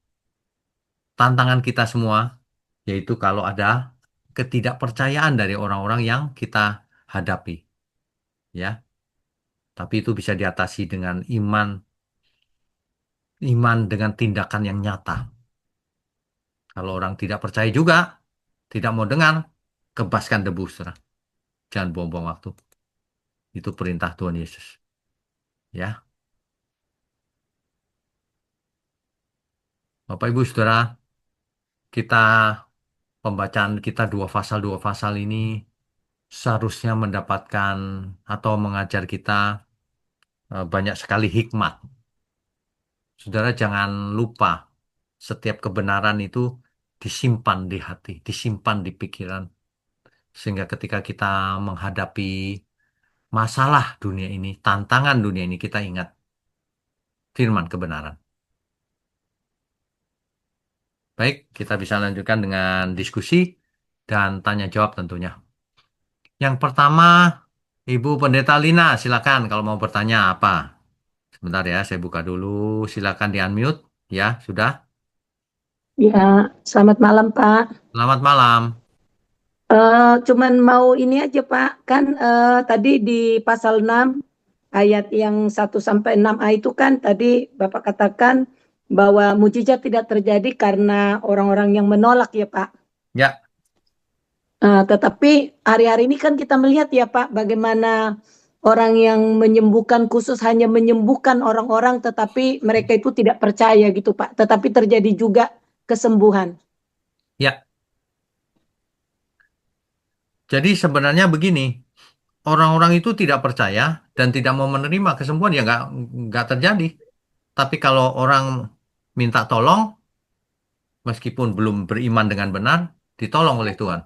S1: Tantangan kita semua, yaitu kalau ada ketidakpercayaan dari orang-orang yang kita hadapi. Ya, tapi itu bisa diatasi dengan iman, iman dengan tindakan yang nyata. Kalau orang tidak percaya juga, tidak mau dengar, kebaskan debu, saudara. Jangan buang-buang waktu. Itu perintah Tuhan Yesus. Ya, Bapak Ibu Saudara, kita pembacaan kita dua pasal ini seharusnya mendapatkan atau mengajar kita banyak sekali hikmat. Saudara jangan lupa setiap kebenaran itu disimpan di hati, disimpan di pikiran. Sehingga ketika kita menghadapi masalah dunia ini, tantangan dunia ini, kita ingat firman kebenaran. Baik, kita bisa lanjutkan dengan diskusi dan tanya jawab tentunya. Yang pertama, Ibu Pendeta Lina, silakan kalau mau bertanya apa. Sebentar ya, saya buka dulu. Silakan di-unmute. Ya, sudah.
S2: Ya, selamat malam Pak.
S1: Selamat malam.
S2: Cuman mau ini aja Pak, kan tadi di pasal 6 ayat yang 1 sampai 6a itu kan tadi Bapak katakan bahwa mujizat tidak terjadi karena orang-orang yang menolak ya Pak.
S1: Ya,
S2: Tetapi hari-hari ini kan kita melihat ya Pak, bagaimana orang yang menyembuhkan khusus hanya menyembuhkan orang-orang, tetapi mereka itu tidak percaya gitu Pak. Tetapi terjadi juga kesembuhan.
S1: ya. Jadi sebenarnya begini, orang-orang itu tidak percaya dan tidak mau menerima kesembuhan ya nggak terjadi. Tapi kalau orang minta tolong, meskipun belum beriman dengan benar, ditolong oleh Tuhan.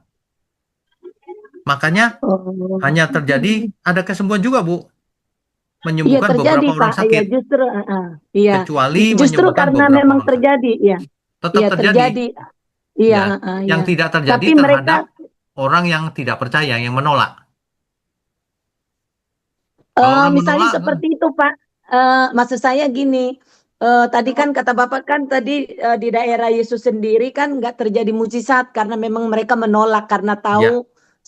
S1: Makanya
S2: Oh.
S1: hanya terjadi ada kesembuhan juga, Bu,
S2: Iya
S1: menyembuhkan
S2: terjadi
S1: beberapa orang
S2: Pak, iya
S1: sakit,
S2: justru, iya
S1: kecuali
S2: justru
S1: menyembuhkan
S2: karena
S1: beberapa
S2: memang
S1: orang sakit.
S2: terjadi, iya,
S1: Tetap
S2: iya
S1: terjadi,
S2: terjadi, iya,
S1: ya. Yang
S2: iya.
S1: tidak terjadi
S2: Tapi mereka,
S1: terhadap orang yang tidak percaya, yang menolak. Kalau orang
S2: misalnya
S1: menolak,
S2: seperti itu Pak, maksud saya gini, tadi kan kata Bapak kan tadi di daerah Yesus sendiri kan nggak terjadi mujizat karena memang mereka menolak karena
S1: ya,
S2: tahu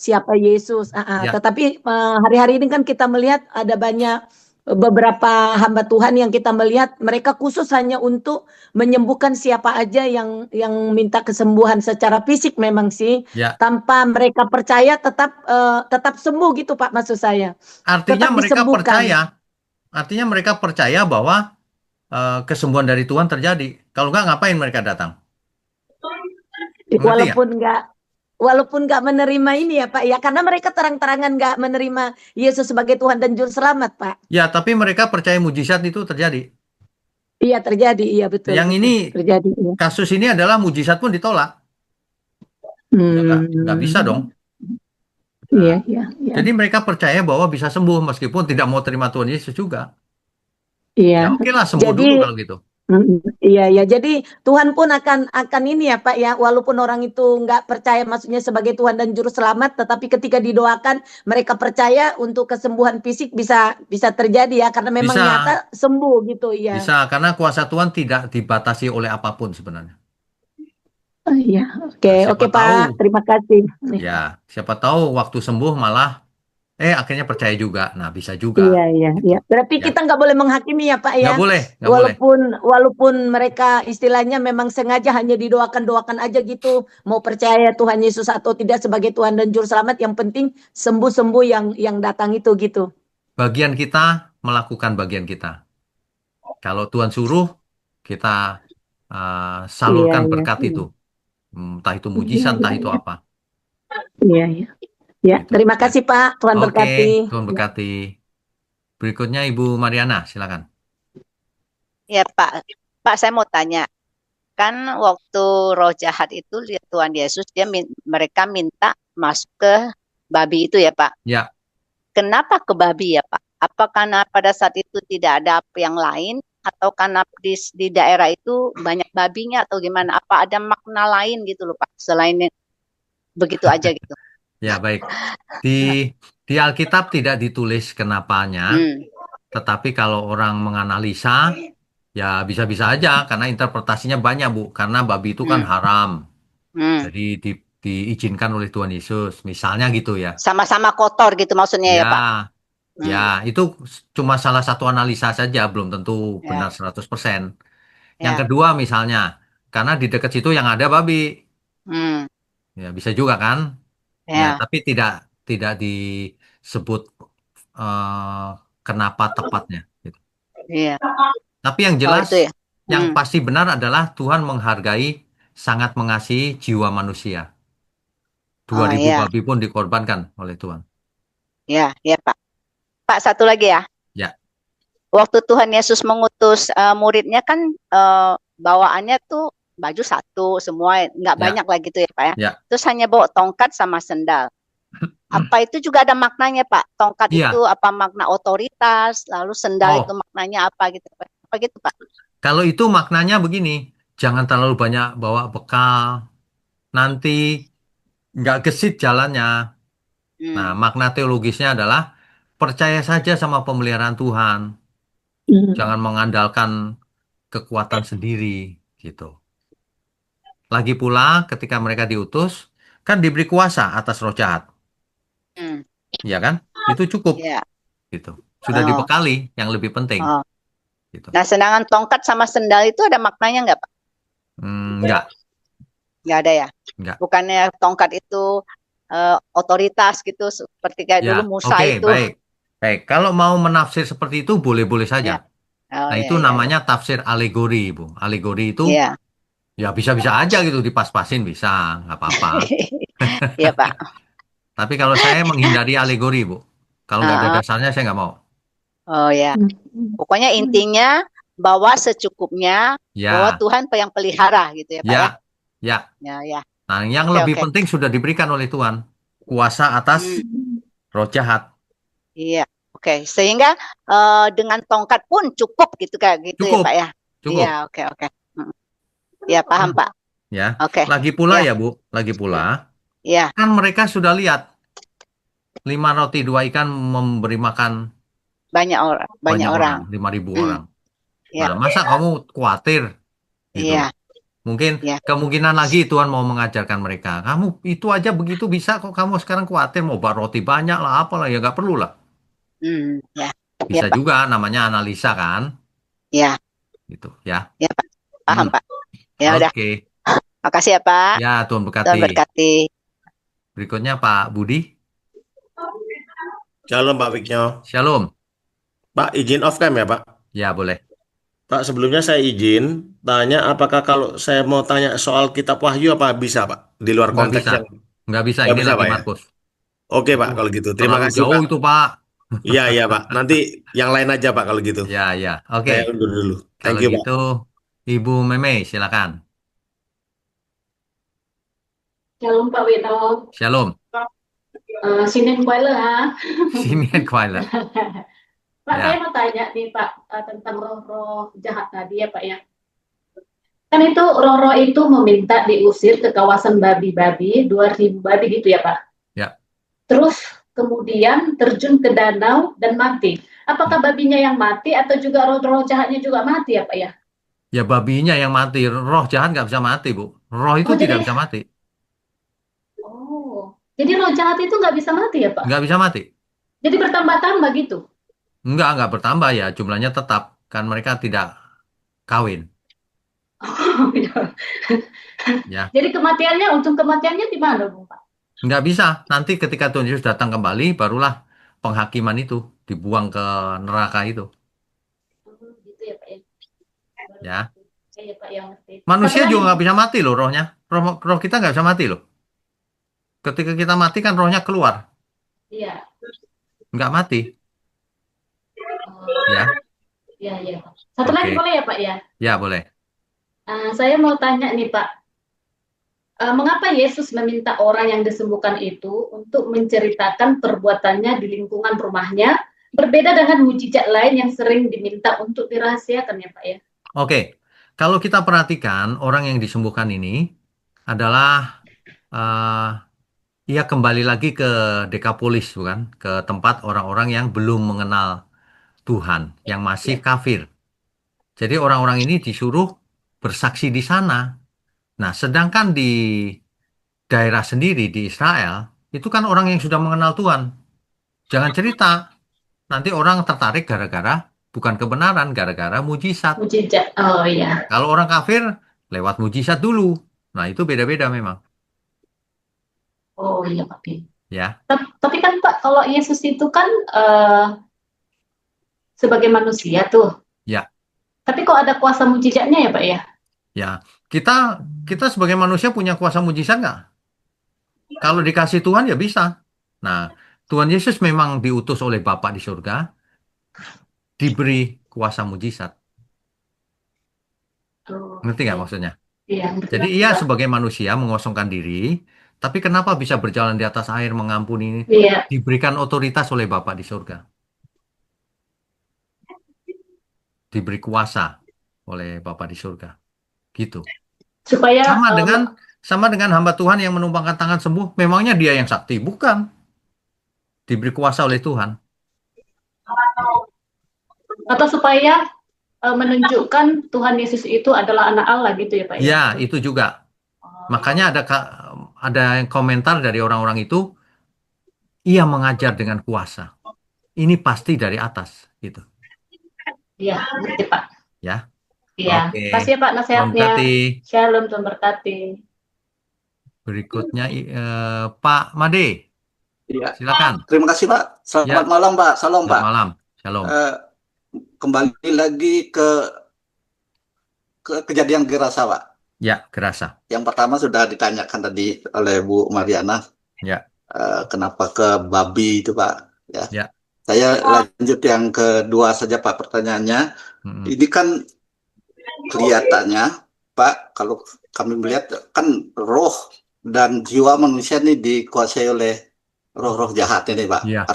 S2: siapa Yesus.
S1: Ya,
S2: Tetapi hari-hari ini kan kita melihat ada banyak beberapa hamba Tuhan yang kita melihat mereka khusus hanya untuk menyembuhkan siapa aja yang minta kesembuhan secara fisik memang sih,
S1: ya.
S2: tanpa mereka percaya tetap sembuh gitu Pak maksud saya.
S1: Artinya
S2: Tetap
S1: mereka
S2: disembuhkan.
S1: percaya, artinya mereka percaya bahwa kesembuhan dari Tuhan terjadi. Kalau nggak, ngapain mereka datang? Mengerti ya?
S2: Walaupun nggak menerima ini ya Pak ya, karena mereka terang-terangan nggak menerima Yesus sebagai Tuhan dan Juru Selamat Pak.
S1: Ya, tapi mereka percaya mujizat itu terjadi.
S2: Iya terjadi, iya betul
S1: Yang ini,
S2: betul terjadi. Iya.
S1: kasus ini adalah mujizat pun ditolak. Ya nggak bisa dong.
S2: Hmm,
S1: Nah,
S2: iya iya iya
S1: jadi mereka percaya bahwa bisa sembuh meskipun tidak mau terima Tuhan Yesus juga.
S2: iya.
S1: Ya oke lah, sembuh
S2: Jadi
S1: dulu kalau gitu.
S2: iya ya. Jadi Tuhan pun akan ini ya Pak ya, walaupun orang itu nggak percaya maksudnya sebagai Tuhan dan Juru Selamat, tetapi ketika didoakan mereka percaya untuk kesembuhan fisik bisa bisa terjadi ya, karena memang
S1: Bisa,
S2: nyata sembuh gitu ya.
S1: bisa karena kuasa Tuhan tidak dibatasi oleh apapun sebenarnya.
S2: Oh, iya, oke,
S1: Nah, siapa
S2: oke
S1: tahu,
S2: Pak, terima kasih.
S1: ya, siapa tahu waktu sembuh malah akhirnya percaya juga. Nah, bisa juga
S2: Iya, iya,
S1: gitu.
S2: iya. Berarti
S1: Ya,
S2: kita nggak boleh menghakimi ya Pak ya.
S1: nggak boleh, nggak boleh.
S2: Walaupun mereka istilahnya memang sengaja hanya didoakan-doakan aja gitu, mau percaya Tuhan Yesus atau tidak sebagai Tuhan dan Juru Selamat, yang penting sembuh-sembuh yang datang itu gitu.
S1: Bagian kita melakukan bagian kita. Kalau Tuhan suruh, kita
S2: Iya,
S1: salurkan
S2: iya,
S1: berkat
S2: iya.
S1: itu. Entah itu
S2: Iya,
S1: mujizat, entah
S2: iya,
S1: itu
S2: iya.
S1: apa.
S2: Iya, iya. Ya,
S1: Gitu.
S2: terima
S1: Ya.
S2: kasih Pak. Tuhan
S1: Oke,
S2: berkati.
S1: Tuhan
S2: Ya.
S1: berkati. Berikutnya Ibu Mariana, silakan.
S3: Ya Pak, Pak saya mau tanya, kan waktu roh jahat itu lihat Tuhan Yesus, mereka minta masuk ke babi itu ya Pak.
S1: Ya,
S3: Kenapa ke babi ya Pak? Apa karena pada saat itu tidak ada apa yang lain, atau karena di daerah itu banyak babinya, atau gimana? Apa ada makna lain gitu loh Pak, selain begitu aja gitu?
S1: ya baik. Di di Alkitab tidak ditulis kenapanya,
S3: Hmm,
S1: tetapi kalau orang menganalisa, ya bisa-bisa aja karena interpretasinya banyak, Bu. Karena babi itu kan
S3: hmm,
S1: haram.
S3: hmm.
S1: Jadi diizinkan oleh Tuhan Yesus, misalnya gitu ya.
S3: Sama-sama kotor gitu maksudnya ya Pak?
S1: Ya, ya,
S3: Hmm,
S1: itu cuma salah satu analisa saja, belum tentu benar
S3: ya,
S1: 100%. Yang
S3: ya,
S1: kedua misalnya, karena di dekat situ yang ada babi,
S3: hmm,
S1: ya bisa juga kan? Ya,
S3: ya,
S1: tapi tidak disebut eh, kenapa tepatnya. Gitu.
S3: iya.
S1: Tapi yang
S3: Oh
S1: jelas,
S3: itu ya.
S1: yang
S3: Hmm.
S1: pasti benar adalah Tuhan menghargai, sangat mengasihi jiwa manusia. Dua
S3: Oh
S1: ribu
S3: iya,
S1: babi pun dikorbankan oleh Tuhan.
S3: ya, ya Pak. Pak satu lagi ya.
S1: Ya,
S3: Waktu Tuhan Yesus mengutus muridnya kan bawaannya tuh baju satu semua, nggak
S1: ya,
S3: banyak lah gitu ya Pak ya.
S1: ya.
S3: Terus hanya bawa tongkat sama sendal. Apa itu juga ada maknanya Pak? Tongkat itu
S1: Iya.
S3: apa makna otoritas, lalu sendal itu
S1: Oh,
S3: maknanya apa gitu Pak? Apa gitu Pak?
S1: kalau itu maknanya begini, jangan terlalu banyak bawa bekal, nanti nggak gesit jalannya. Nah,
S3: Hmm.
S1: makna teologisnya adalah percaya saja sama pemeliharaan Tuhan,
S2: Hmm.
S1: jangan mengandalkan kekuatan sendiri, gitu. Lagi pula, ketika mereka diutus, kan diberi kuasa atas roh jahat,
S3: Hmm.
S1: ya kan? Itu cukup,
S3: Ya.
S1: gitu. Sudah
S3: Oh,
S1: dibekali, yang lebih penting,
S3: oh.
S1: gitu.
S3: Nah, sedangkan tongkat sama sendal itu ada maknanya nggak Pak?
S1: Nggak,
S3: Nggak ada ya?
S1: nggak.
S3: Bukannya tongkat itu otoritas gitu, seperti kayak
S1: Ya,
S3: dulu Musa
S1: oke,
S3: itu.
S1: baik. Baik, kalau mau menafsir seperti itu, boleh-boleh saja.
S3: Ya. Oh
S1: Nah,
S3: ya
S1: itu
S3: ya ya.
S1: namanya tafsir alegori, Bu. Alegori itu
S3: Iya.
S1: ya bisa-bisa aja gitu, dipas-pasin bisa, nggak apa-apa.
S3: Iya Pak.
S1: Tapi kalau saya menghindari alegori, Bu. Kalau nggak ada
S3: Ah, ah.
S1: dasarnya, saya nggak mau.
S3: Oh ya. Pokoknya intinya bawa secukupnya, bahwa
S1: Ya,
S3: Tuhan yang pelihara gitu ya Pak ya.
S1: ya, ya.
S3: Ya ya.
S1: Nah, yang
S3: Oke
S1: lebih
S3: oke.
S1: penting sudah diberikan oleh Tuhan. Kuasa atas
S3: Hmm,
S1: roh jahat.
S3: iya. Oke. Sehingga dengan tongkat pun cukup gitu kayak gitu ya
S1: Cukup,
S3: Pak ya. Iya
S1: cukup.
S3: oke oke. Hmm. Ya paham Pak.
S1: Ya.
S3: Oke.
S1: Lagi pula
S3: Ya
S1: ya, Bu. Lagi pula,
S3: ya.
S1: kan mereka sudah lihat 5 roti 2 ikan memberi makan
S3: Banyak
S1: banyak orang,
S3: orang.
S1: 5.000
S3: Hmm.
S1: orang.
S3: Ya
S1: Nah, masa kamu khawatir gitu loh.
S3: iya.
S1: Mungkin
S3: Ya.
S1: kemungkinan lagi Tuhan mau mengajarkan mereka. Kamu itu aja begitu bisa kok, kamu sekarang khawatir mau bawa roti banyak lah, apalah ya nggak perlu lah.
S3: Ya. Ya,
S1: Bisa
S3: Pak.
S1: juga namanya analisa kan,
S3: Ya,
S1: gitu ya.
S3: ya, Pak. Paham,
S1: Hmm,
S3: Pak. Ya udah.
S1: oke.
S3: Makasih ya, Pak.
S1: Ya, Tuhan
S3: Tuhan
S1: berkati.
S3: berkati.
S1: Berikutnya Pak Budi.
S4: Shalom Pak Viknyo.
S1: Shalom.
S4: Pak, izin off cam ya Pak?
S1: Ya, boleh.
S4: Pak, sebelumnya saya izin tanya apakah kalau saya mau tanya soal kitab Wahyu apa bisa Pak? Di luar
S1: Nggak
S4: konteks
S1: bisa.
S4: yang
S1: Nggak bisa.
S4: nggak
S1: Ini
S4: bisa
S1: lagi
S4: Pak ya?
S1: Markus.
S4: Oke Pak,
S1: Itu
S4: kalau gitu. Terima
S1: terlalu
S4: kasih
S1: jauh
S4: Pak.
S1: itu, Pak.
S4: Iya, iya Pak. Nanti yang lain aja Pak kalau gitu.
S1: Ya, ya. Oke.
S4: Saya undur dulu. Thank
S1: Kalau
S4: you Pak.
S1: gitu, Ibu Meme, silakan.
S5: Shalom Pak Wino.
S1: Shalom.
S5: Sinin Kuala ha.
S1: Sini Kuala.
S5: Pak, saya
S1: Ya.
S5: mau tanya nih Pak tentang roh-roh jahat tadi ya Pak ya. Kan itu roh-roh itu meminta diusir ke kawasan babi-babi, 2000 babi gitu ya Pak.
S1: Ya.
S5: Terus kemudian terjun ke danau dan mati. Apakah
S1: Ya.
S5: babinya yang mati atau juga roh-roh jahatnya juga mati ya Pak ya?
S1: Ya, babinya yang mati. Roh jahat nggak bisa mati, Bu. Roh itu
S5: Oh
S1: tidak
S5: jadi,
S1: bisa mati.
S5: jadi roh jahat itu nggak bisa mati ya Pak?
S1: Nggak bisa mati.
S5: Jadi bertambah-tambah gitu.
S1: Nggak bertambah ya. Jumlahnya tetap. Kan mereka tidak kawin. Ya.
S5: Jadi kematiannya, ujung kematiannya di mana Bung Pak?
S1: Nggak bisa. Nanti ketika Tuhan Yesus datang kembali, barulah penghakiman itu dibuang ke neraka itu.
S5: Gitu ya Pak ya.
S1: Ya.
S5: Iya Pak yang ngerti. Satu
S1: Manusia
S5: lagi,
S1: juga nggak bisa mati loh rohnya. Roh kita nggak bisa mati loh. Ketika kita mati kan rohnya keluar.
S5: iya.
S1: Nggak mati. Ya.
S5: Iya, iya. Satu lagi
S1: Oke.
S5: boleh ya Pak ya?
S1: Ya, boleh.
S5: Saya mau tanya nih Pak, mengapa Yesus meminta orang yang disembuhkan itu untuk menceritakan perbuatannya di lingkungan rumahnya, berbeda dengan mujizat lain yang sering diminta untuk dirahasiakan ya Pak ya?
S1: Oke. Kalau kita perhatikan orang yang disembuhkan ini adalah ia kembali lagi ke Dekapolis, bukan? Ke tempat orang-orang yang belum mengenal Tuhan, yang masih
S5: Ya.
S1: kafir. Jadi orang-orang ini disuruh bersaksi di sana. Nah, sedangkan di daerah sendiri di Israel, itu kan orang yang sudah mengenal Tuhan. Jangan cerita, nanti orang tertarik gara-gara bukan kebenaran, gara-gara mujizat.
S5: Mujizat, oh iya.
S1: Kalau orang kafir, lewat mujizat dulu. Nah, itu beda-beda memang.
S5: Oh iya Pak.
S1: Ya,
S5: Tapi kan Pak, kalau Yesus itu kan sebagai manusia tuh.
S1: ya,
S5: Tapi kok ada kuasa mujizatnya ya Pak ya?
S1: ya. Kita sebagai manusia punya kuasa mujizat nggak? Kalau dikasih Tuhan ya bisa. Nah, Tuhan Yesus memang diutus oleh Bapa di surga, diberi kuasa mujizat.
S5: Oh,
S1: Ngerti nggak maksudnya?
S5: iya, ngerti
S1: Jadi
S5: ngerti,
S1: ia
S5: Pak.
S1: sebagai manusia mengosongkan diri, tapi kenapa bisa berjalan di atas air mengampuni ini?
S5: Iya.
S1: Diberikan otoritas oleh Bapa di surga. Diberi kuasa oleh Bapa di surga. Gitu.
S5: Supaya
S1: Sama dengan hamba Tuhan yang menumpangkan tangan sembuh, memangnya dia yang sakti? Bukan. Diberi kuasa oleh Tuhan.
S5: atau supaya menunjukkan Tuhan Yesus itu adalah anak Allah gitu ya Pak ya?
S1: Ya, itu juga. Makanya ada yang komentar dari orang-orang itu, ia mengajar dengan kuasa. Ini pasti dari atas, gitu.
S5: Iya, ngerti Pak.
S1: Ya.
S5: Iya.
S1: Oke.
S5: Kasih ya Pak
S1: Tuhan
S5: nasihatnya.
S1: berkati.
S5: Shalom, Tuhan berkati.
S1: Berikutnya Pak Made,
S6: Ya,
S1: silakan.
S6: terima kasih Pak. Selamat
S1: Ya.
S6: malam Pak. Salam
S1: Selamat
S6: Pak.
S1: malam. Shalom.
S6: Kembali lagi ke kejadian Gerasa Pak.
S1: Ya, Gerasa.
S6: Yang pertama sudah ditanyakan tadi oleh Bu Mariana.
S1: Ya.
S6: Kenapa ke babi itu Pak? Ya.
S1: Ya.
S6: Saya lanjut yang kedua saja Pak pertanyaannya. Ini kan kelihatannya Pak, kalau kami melihat kan roh dan jiwa manusia ini dikuasai oleh roh-roh jahat ini Pak.
S1: Ya.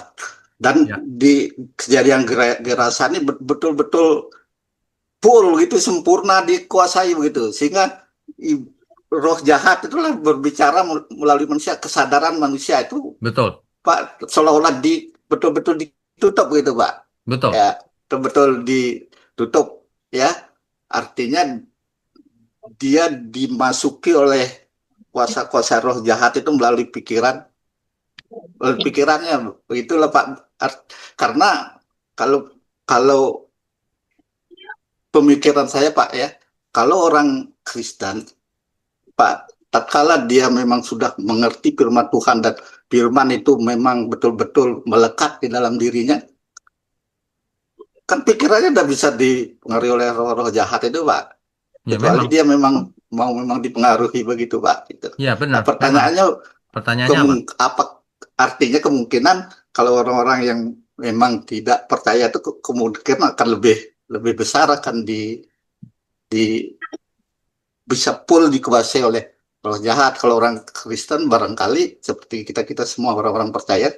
S6: Dan
S1: Ya.
S6: di kejadian Gerasa ini betul-betul full gitu, sempurna dikuasai begitu, sehingga roh jahat itulah berbicara melalui manusia, kesadaran manusia itu
S1: Betul.
S6: Pak seolah-olah betul-betul ditutup gitu Pak.
S1: Betul.
S6: Ya, betul-betul ditutup ya. Artinya dia dimasuki oleh kuasa-kuasa roh jahat itu melalui pikirannya. Begitulah Pak. Karena kalau kalau pemikiran saya Pak ya, kalau orang Kristen Pak, tatkala dia memang sudah mengerti firman Tuhan dan firman itu memang betul-betul melekat di dalam dirinya, kan pikirannya udah bisa dipengaruhi oleh roh-roh jahat itu Pak.
S1: Ya
S6: Kecuali
S1: memang.
S6: dia memang dipengaruhi begitu Pak. Gitu.
S1: Ya
S6: Nah
S1: benar. Memang.
S6: pertanyaannya
S1: Pertanyaannya apa?
S6: apa artinya kemungkinan kalau orang-orang yang memang tidak percaya itu kemungkinan akan lebih besar akan di bisa full dikuasai oleh roh jahat. Kalau orang Kristen barangkali seperti kita semua orang-orang percaya,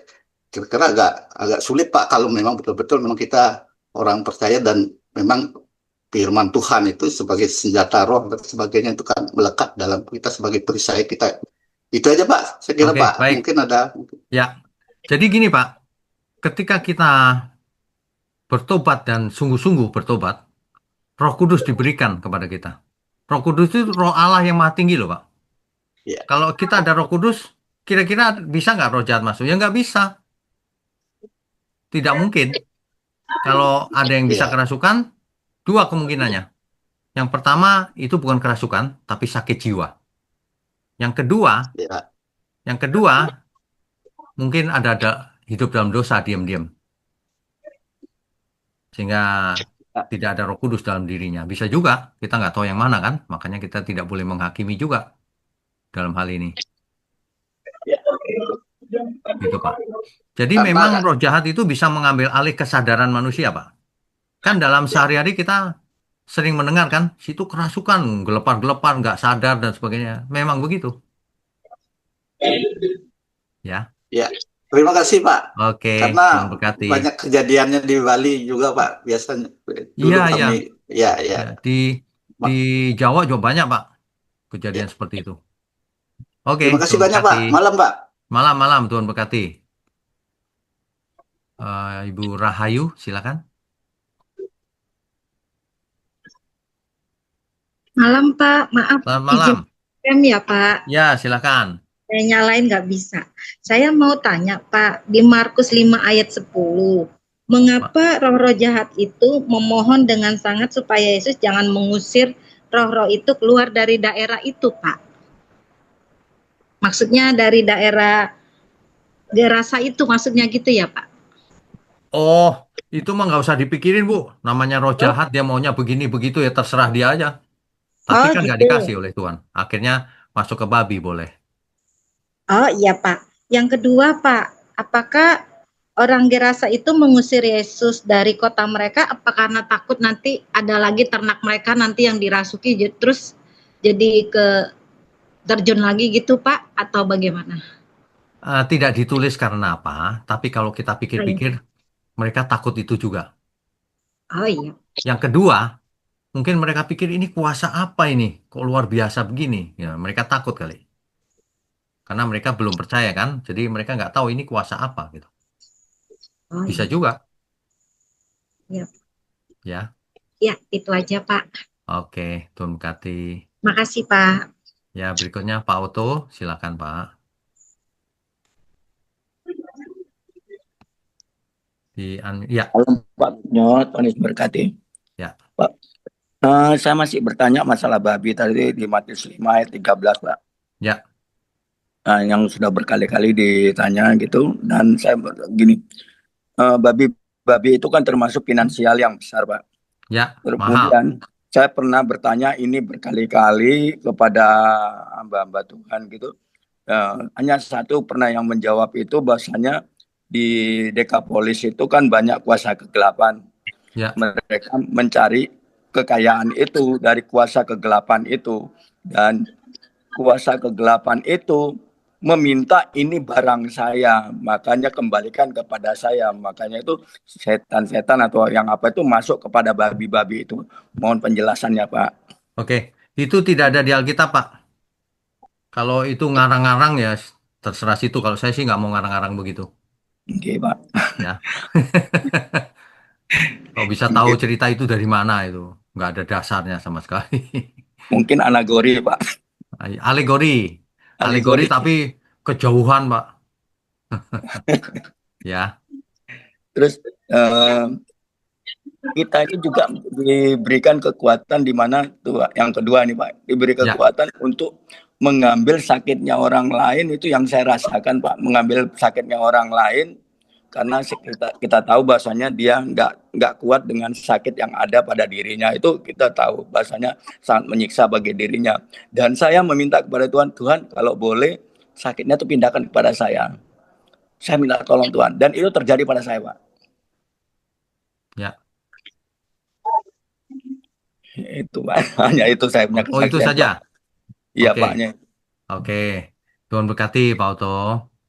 S6: kira-kira agak sulit Pak kalau memang betul-betul memang kita orang percaya dan memang firman Tuhan itu sebagai senjata roh dan sebagainya itu kan melekat dalam kita sebagai perisai kita. Itu aja Pak, saya kira
S1: Oke,
S6: Pak.
S1: baik.
S6: Mungkin ada.
S1: Ya. Jadi gini Pak, ketika kita bertobat dan sungguh-sungguh bertobat, Roh Kudus diberikan kepada kita. Roh Kudus itu Roh Allah yang Maha Tinggi loh Pak.
S6: Ya.
S1: Kalau kita ada Roh Kudus, kira-kira bisa nggak roh jahat masuk? Ya nggak bisa. Tidak mungkin. Kalau ada yang bisa
S6: Ya.
S1: kerasukan, dua kemungkinannya. Yang pertama itu bukan kerasukan, tapi sakit jiwa. Yang kedua,
S6: Ya.
S1: mungkin ada hidup dalam dosa diam-diam. Sehingga tidak ada Roh Kudus dalam dirinya. Bisa juga, kita nggak tahu yang mana kan. Makanya kita tidak boleh menghakimi juga dalam hal ini. Gitu Pak. Jadi memang roh jahat itu bisa mengambil alih kesadaran manusia Pak. Kan dalam sehari-hari kita sering mendengar kan, situ kerasukan, gelepar-gelepar, nggak sadar dan sebagainya. Memang begitu. Ya.
S6: Ya. Terima kasih Pak.
S1: Oke,
S6: Karena
S1: Tuhan berkati.
S6: banyak kejadiannya di Bali juga Pak. Biasanya dulu
S1: Iya,
S6: kami ya.
S1: Di Jawa juga banyak Pak kejadian
S6: Ya.
S1: seperti itu. Oke,
S6: Terima kasih
S1: Tuhan
S6: banyak
S1: berkati.
S6: Pak. Malam Pak.
S1: Malam-malam Tuhan berkati. Ibu Rahayu, silakan.
S7: Malam Pak, maaf
S1: Selamat malam.
S7: izin ya Pak.
S1: Ya, silakan.
S7: Saya nyalain nggak bisa. Saya mau tanya Pak, di Markus 5 ayat 10, mengapa roh-roh jahat itu memohon dengan sangat supaya Yesus jangan mengusir roh-roh itu keluar dari daerah itu Pak? Maksudnya dari daerah Gerasa itu maksudnya gitu ya Pak?
S1: Oh, itu mah nggak usah dipikirin Bu. Namanya roh jahat, dia maunya begini begitu ya terserah dia aja. Tapi kan nggak
S7: gitu.
S1: dikasih oleh Tuhan. Akhirnya masuk ke babi boleh.
S7: Oh iya Pak. Yang kedua Pak, apakah orang Gerasa itu mengusir Yesus dari kota mereka apa karena takut nanti ada lagi ternak mereka nanti yang dirasuki terus jadi terjun lagi gitu Pak atau bagaimana?
S1: Tidak ditulis karena apa, tapi kalau kita pikir-pikir, mereka takut itu juga.
S7: Oh iya.
S1: Yang kedua, mungkin mereka pikir ini kuasa apa ini? Kok luar biasa begini? Ya, mereka takut kali. Karena mereka belum percaya kan, jadi mereka nggak tahu ini kuasa apa gitu.
S7: Oh,
S1: Bisa
S7: iya.
S1: juga.
S7: Ya.
S1: Ya.
S7: Ya, itu aja Pak.
S1: Oke, Tuhan berkati.
S7: Makasih Pak.
S1: Ya, berikutnya Pak Oto, silakan Pak. Ya.
S8: Halo Pak Nyot, Tuhan Yesus berkati.
S1: Ya.
S8: Pak, saya masih bertanya masalah babi tadi di Matius 5 ayat 13 Pak.
S1: Ya.
S8: Yang sudah berkali-kali ditanya gitu, dan saya gini, babi itu kan termasuk finansial yang besar Pak.
S1: Ya,
S8: Kemudian saya pernah bertanya ini berkali-kali kepada hamba-hamba Tuhan gitu. Hanya satu pernah yang menjawab itu bahwasanya di Dekapolis itu kan banyak kuasa kegelapan.
S1: Ya.
S8: Mereka mencari kekayaan itu dari kuasa kegelapan itu, dan kuasa kegelapan itu meminta ini barang saya, makanya kembalikan kepada saya. Makanya itu setan-setan atau yang apa itu masuk kepada babi-babi itu. Mohon penjelasannya Pak.
S1: Oke, itu tidak ada di Alkitab Pak. Kalau itu ngarang-ngarang ya terserah situ. Kalau saya sih nggak mau ngarang-ngarang begitu.
S8: Oke Pak.
S1: Ya. Kalau bisa tahu cerita itu dari mana itu, nggak ada dasarnya sama sekali.
S8: Mungkin alegori, Pak.
S1: Alegori. Alegori
S8: Alegori.
S1: tapi kejauhan, Pak. Ya,
S8: Terus eh, kita itu juga diberikan kekuatan di mana tuh yang kedua nih Pak, diberi
S1: ya,
S8: kekuatan untuk mengambil sakitnya orang lain. Itu yang saya rasakan Pak, mengambil sakitnya orang lain karena kita tahu bahasanya dia nggak kuat dengan sakit yang ada pada dirinya. Itu kita tahu bahasanya sangat menyiksa bagi dirinya. Dan saya meminta kepada Tuhan, Tuhan kalau boleh sakitnya itu pindahkan kepada saya. Saya minta tolong Tuhan, dan itu terjadi pada saya Pak.
S1: ya.
S8: Itu Pak, hanya itu saya punya
S1: Oh, itu
S8: kesaksian
S1: saja.
S8: Pak. Iya
S1: Oke,
S8: Paknya.
S1: oke. Tuhan berkati, Pak Oto.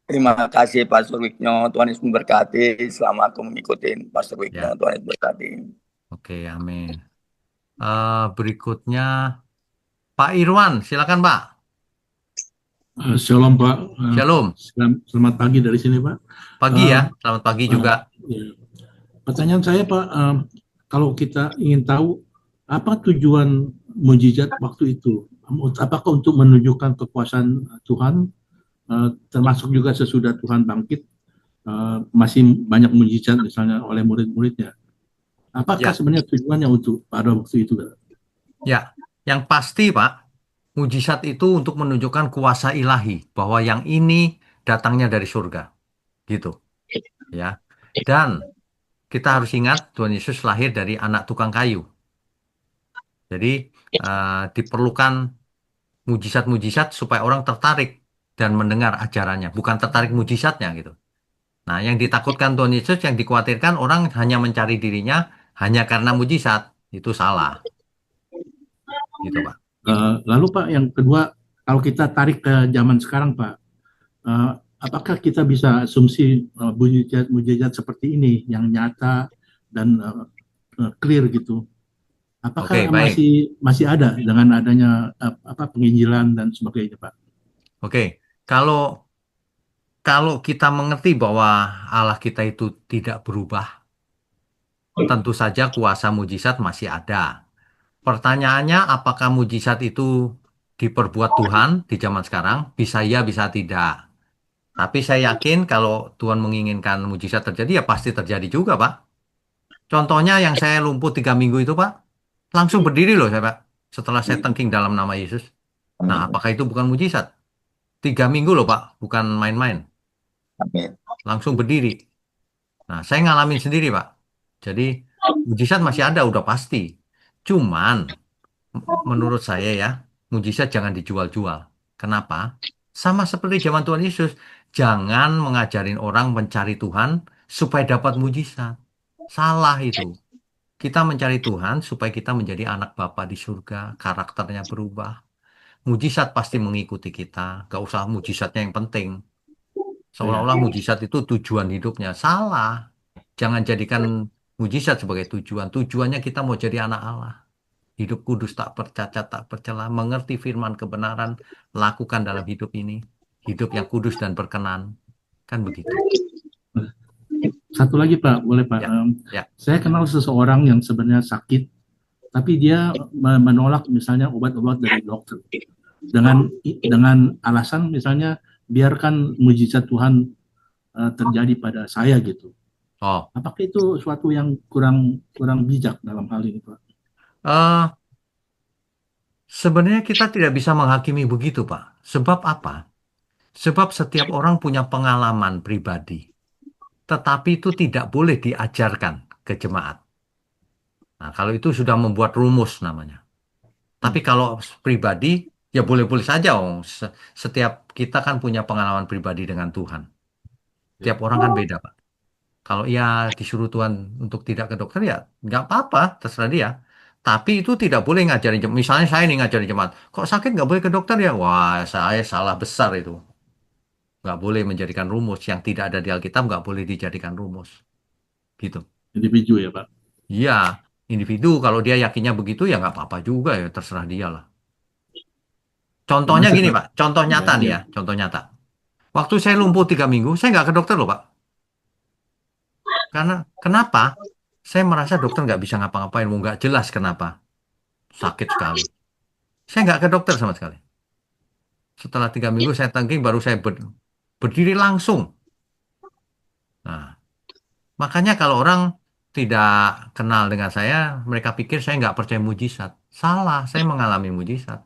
S8: Terima kasih Pastor Wiknyo, Tuhan Yesus memberkati. Selama aku mengikuti Pastor Wiknyo,
S1: Ya,
S8: Tuhan Yesus memberkati.
S1: oke, amin. Berikutnya Pak Irwan, silakan Pak.
S9: Shalom Pak.
S1: Shalom.
S9: Selamat pagi dari sini Pak.
S1: Pagi ya, selamat pagi juga.
S9: Ya. Pertanyaan saya Pak, kalau kita ingin tahu apa tujuan mujizat waktu itu? Apakah untuk menunjukkan kekuasaan Tuhan, termasuk juga sesudah Tuhan bangkit, masih banyak mujizat misalnya oleh murid-muridnya? Apakah
S1: Ya.
S9: sebenarnya tujuannya untuk pada waktu itu?
S1: Ya, yang pasti Pak, mujizat itu untuk menunjukkan kuasa ilahi bahwa yang ini datangnya dari surga, gitu. Ya, dan kita harus ingat Tuhan Yesus lahir dari anak tukang kayu. Jadi diperlukan mujizat-mujizat supaya orang tertarik dan mendengar ajarannya, bukan tertarik mujizatnya gitu. Nah, yang ditakutkan Tuhan Yesus, yang dikhawatirkan orang hanya mencari dirinya hanya karena mujizat, itu salah. Gitu Pak.
S9: Lalu Pak, yang kedua, kalau kita tarik ke zaman sekarang Pak, apakah kita bisa asumsi mujizat seperti ini yang nyata dan clear gitu? Apakah
S1: Oke, baik.
S9: masih ada dengan adanya penginjilan dan sebagainya Pak?
S1: Oke, kalau kita mengerti bahwa Allah kita itu tidak berubah, tentu saja kuasa mujizat masih ada. Pertanyaannya, apakah mujizat itu diperbuat Tuhan di zaman sekarang? Bisa ya, bisa tidak. Tapi saya yakin kalau Tuhan menginginkan mujizat terjadi, ya pasti terjadi juga, Pak. Contohnya yang saya lumpuh 3 minggu itu, Pak, langsung berdiri loh saya, Pak. Setelah saya tengking dalam nama Yesus. Nah, apakah itu bukan mujizat? 3 minggu loh, Pak, bukan main-main.
S8: Amin.
S1: Langsung berdiri. Nah, saya ngalamin sendiri, Pak. Jadi, mujizat masih ada, udah pasti. Cuman, menurut saya ya, mujizat jangan dijual-jual. Kenapa? Sama seperti zaman Tuhan Yesus. Jangan mengajarin orang mencari Tuhan supaya dapat mujizat. Salah itu. Kita mencari Tuhan supaya kita menjadi anak Bapa di surga. Karakternya berubah. Mujizat pasti mengikuti kita. Gak usah mujizatnya yang penting. Seolah-olah mujizat itu tujuan hidupnya. Salah. Jangan jadikan mujizat sebagai tujuan. Tujuannya kita mau jadi anak Allah. Hidup kudus, tak bercacat, tak bercela, mengerti firman kebenaran, lakukan dalam hidup ini. Hidup yang kudus dan berkenan. Kan begitu.
S9: Satu lagi Pak, boleh Pak?
S1: Ya, ya.
S9: Saya kenal seseorang yang sebenarnya sakit, tapi dia menolak misalnya obat-obat dari dokter. Dengan alasan misalnya, biarkan mujizat Tuhan terjadi pada saya gitu.
S1: Oh,
S9: Apakah itu suatu yang kurang bijak dalam hal ini Pak?
S1: Sebenarnya kita tidak bisa menghakimi begitu, Pak. Sebab apa? Sebab setiap orang punya pengalaman pribadi. Tetapi itu tidak boleh diajarkan ke jemaat. Nah, kalau itu sudah membuat rumus namanya. Tapi kalau pribadi, ya boleh-boleh saja. Setiap kita kan punya pengalaman pribadi dengan Tuhan. Tiap orang kan beda, Pak. Kalau ia disuruh Tuhan untuk tidak ke dokter, ya nggak apa-apa, terserah dia. Tapi itu tidak boleh ngajarin jemaat. Misalnya saya nih ngajarin jemaat, kok sakit nggak boleh ke dokter ya? Wah, saya salah besar itu. Nggak boleh menjadikan rumus. Yang tidak ada di Alkitab nggak boleh dijadikan rumus. Gitu.
S9: Individu ya Pak?
S1: Iya, individu kalau dia yakinnya begitu ya nggak apa-apa juga ya, terserah dia lah. Contohnya gini Pak, contoh nyata nih ya, contoh nyata. Waktu saya lumpuh 3 minggu, saya nggak ke dokter loh Pak. Karena kenapa? Saya merasa dokter nggak bisa ngapa-ngapain, mau nggak jelas kenapa. Sakit sekali. Saya nggak ke dokter sama sekali. Setelah 3 minggu saya tangking baru saya berdiri langsung. Nah, makanya kalau orang tidak kenal dengan saya, mereka pikir saya nggak percaya mujizat. Salah, saya mengalami mujizat.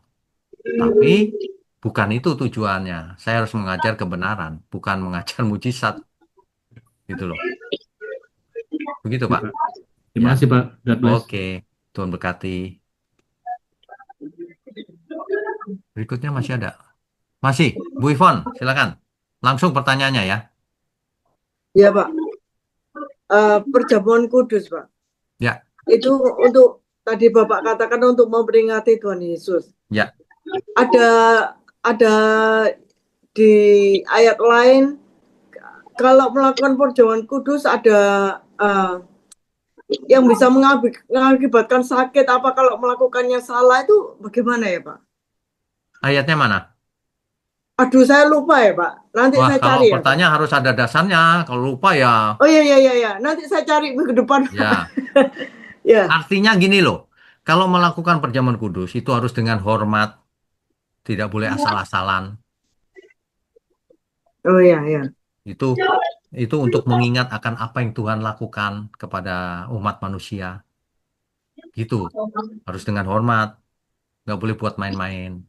S1: Tapi bukan itu tujuannya. Saya harus mengajar kebenaran, bukan mengajar mujizat. Gitu loh. Begitu, Pak.
S9: Terima
S1: Ya.
S9: kasih Pak. God bless.
S1: Oke, Tuhan berkati. Berikutnya masih ada. Masih, Bu Ivon, silakan. Langsung pertanyaannya ya.
S10: Ya Pak, perjamuan kudus Pak.
S1: Ya.
S10: Itu untuk tadi Bapak katakan untuk memperingati Tuhan Yesus.
S1: Ya.
S10: Ada di ayat lain kalau melakukan perjamuan kudus ada yang bisa mengakibatkan sakit. Apa kalau melakukannya salah itu bagaimana ya Pak?
S1: Ayatnya mana?
S10: Aduh saya lupa ya Pak. Nanti
S1: Wah,
S10: saya
S1: kalau
S10: cari ya Pak.
S1: pertanyaan harus ada dasarnya. Kalau lupa ya.
S10: Oh iya. Nanti saya cari minggu depan.
S1: Ya.
S10: Ya.
S1: Artinya gini loh. Kalau melakukan perjamuan kudus itu harus dengan hormat. Tidak boleh asal-asalan.
S10: Oh iya.
S1: Itu untuk mengingat akan apa yang Tuhan lakukan kepada umat manusia. Gitu. Harus dengan hormat. Nggak boleh buat main-main.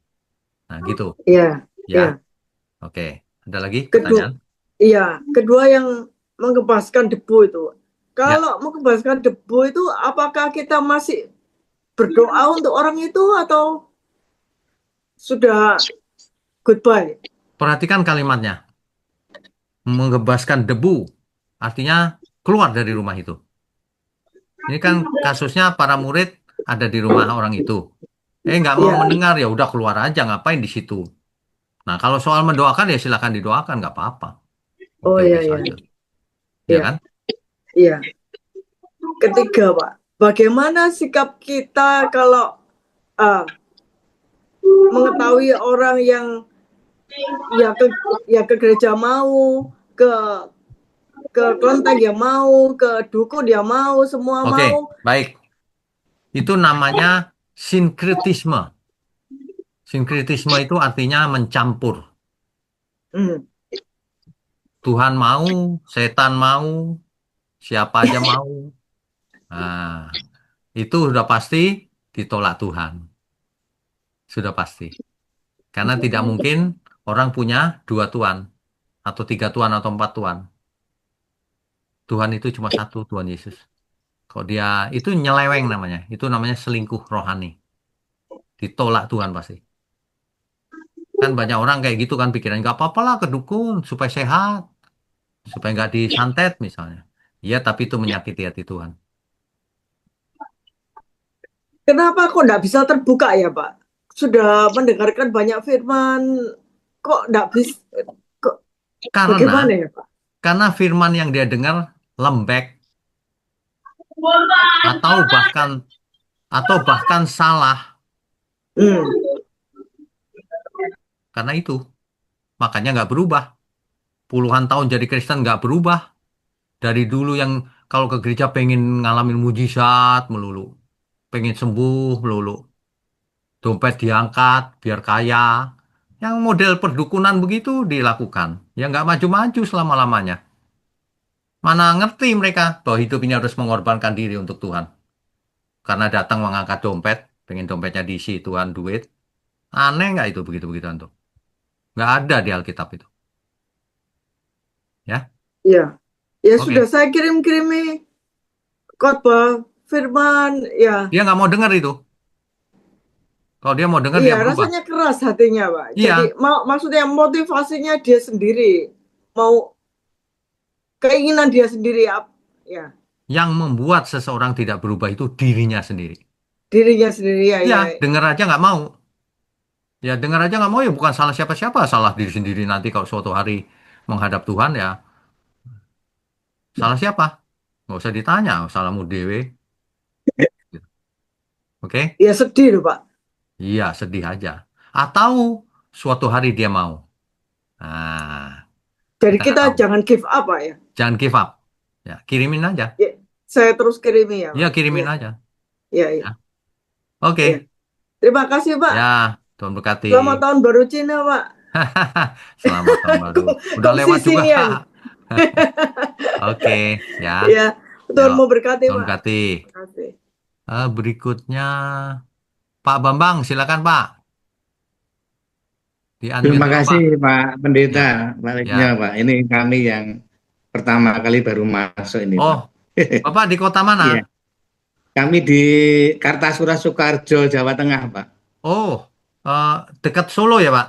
S1: Nah, gitu.
S10: Iya.
S1: Ya. Oke. Ada lagi
S10: Kedua,
S1: pertanyaan?
S10: iya. Kedua yang mengebaskan debu itu. Kalau mengebaskan debu itu, apakah kita masih berdoa untuk orang itu atau sudah goodbye?
S1: Perhatikan kalimatnya. Mengebaskan debu. Artinya keluar dari rumah itu. Ini kan kasusnya para murid ada di rumah orang itu. Nggak mau
S10: Iya.
S1: mendengar, ya udah keluar aja, ngapain di situ. Nah, kalau soal mendoakan ya silakan didoakan, nggak apa-apa.
S10: Oh
S1: Oke,
S10: iya.
S1: saja. Ya
S10: Iya.
S1: kan?
S10: Iya. Ketiga Pak, bagaimana sikap kita kalau mengetahui orang yang ke gereja mau, ke kelenteng dia mau, ke dukun dia mau, semua
S1: Oke,
S10: mau.
S1: baik. Itu namanya sinkretisme. Sinkretisme itu artinya mencampur. Tuhan mau, setan mau, siapa aja mau. Nah, itu sudah pasti ditolak Tuhan. Sudah pasti. Karena tidak mungkin orang punya 2 Tuhan, atau 3 Tuhan, atau 4 Tuhan. Tuhan itu cuma satu, Tuhan Yesus. Kok dia, itu nyeleweng namanya. Itu namanya selingkuh rohani. Ditolak Tuhan pasti. Kan banyak orang kayak gitu kan pikiran, nggak apa-apa lah ke dukun, supaya sehat. Supaya nggak disantet misalnya. Iya, tapi itu menyakiti hati Tuhan.
S10: Kenapa kok nggak bisa terbuka ya Pak? Sudah mendengarkan banyak firman, kok nggak bisa? Bagaimana ya Pak?
S1: Karena firman yang dia dengar lembek atau bahkan salah. Karena itu makanya nggak berubah. Puluhan tahun jadi Kristen nggak berubah. Dari dulu yang kalau ke gereja pengen ngalamin mujizat melulu, pengen sembuh melulu, dompet diangkat biar kaya. Yang model perdukunan begitu dilakukan. Ya nggak maju-maju selama-lamanya. Mana ngerti mereka bahwa hidup ini harus mengorbankan diri untuk Tuhan. Karena datang mengangkat dompet, pengen dompetnya diisi Tuhan duit. Aneh nggak itu begitu-begitu tuh? Nggak ada di Alkitab itu. Ya?
S10: Ya
S1: Oke.
S10: sudah saya kirim-kirimi khotbah firman ya.
S1: Dia nggak mau dengar itu. Kalau dia mau dengar dia
S10: Iya,
S1: berubah.
S10: rasanya keras hatinya Pak.
S1: Iya.
S10: Jadi maksudnya motivasinya dia sendiri, mau keinginan dia sendiri ya.
S1: Yang membuat seseorang tidak berubah itu dirinya sendiri.
S10: Dirinya sendiri ya.
S1: Iya, dengar aja nggak mau. Ya dengar aja nggak mau ya bukan salah siapa-siapa, salah diri sendiri nanti kalau suatu hari menghadap Tuhan ya. Salah siapa? Nggak usah ditanya, salahmu dewe. Oke?
S10: Ya sedih loh Pak.
S1: Iya, sedih aja. Atau suatu hari dia mau. Nah,
S10: Jadi
S1: kita
S10: kita
S1: nggak tahu.
S10: jangan give up Pak ya.
S1: Jangan give up. Ya, kirimin aja.
S10: Ya, saya terus kirimi ya Pak.
S1: Iya, kirimin aja.
S10: Ya.
S1: Oke.
S10: Terima kasih, Pak.
S1: Ya, Tuhan berkati.
S10: Selamat tahun baru Cina, Pak.
S1: Selamat tahun baru. Udah
S10: Kok
S1: lewat juga.
S10: sisinian?
S1: Oke, ya.
S10: Ya, Tuhan
S1: Yuk,
S10: mau berkati,
S1: Tuhan
S10: Pak.
S1: berkati.
S10: Terima kasih.
S1: Berikutnya Pak Bambang, silakan Pak. Di-unmute
S11: Terima
S1: dulu,
S11: kasih
S1: Pak.
S11: Pak Pendeta,
S1: Ya,
S11: baliknya
S1: ya.
S11: Pak. Ini kami yang pertama kali baru masuk ini Pak.
S1: Oh, Bapak di kota mana?
S11: Iya, kami di Kartasura Sukoharjo, Jawa Tengah Pak.
S1: Oh, dekat Solo ya, Pak?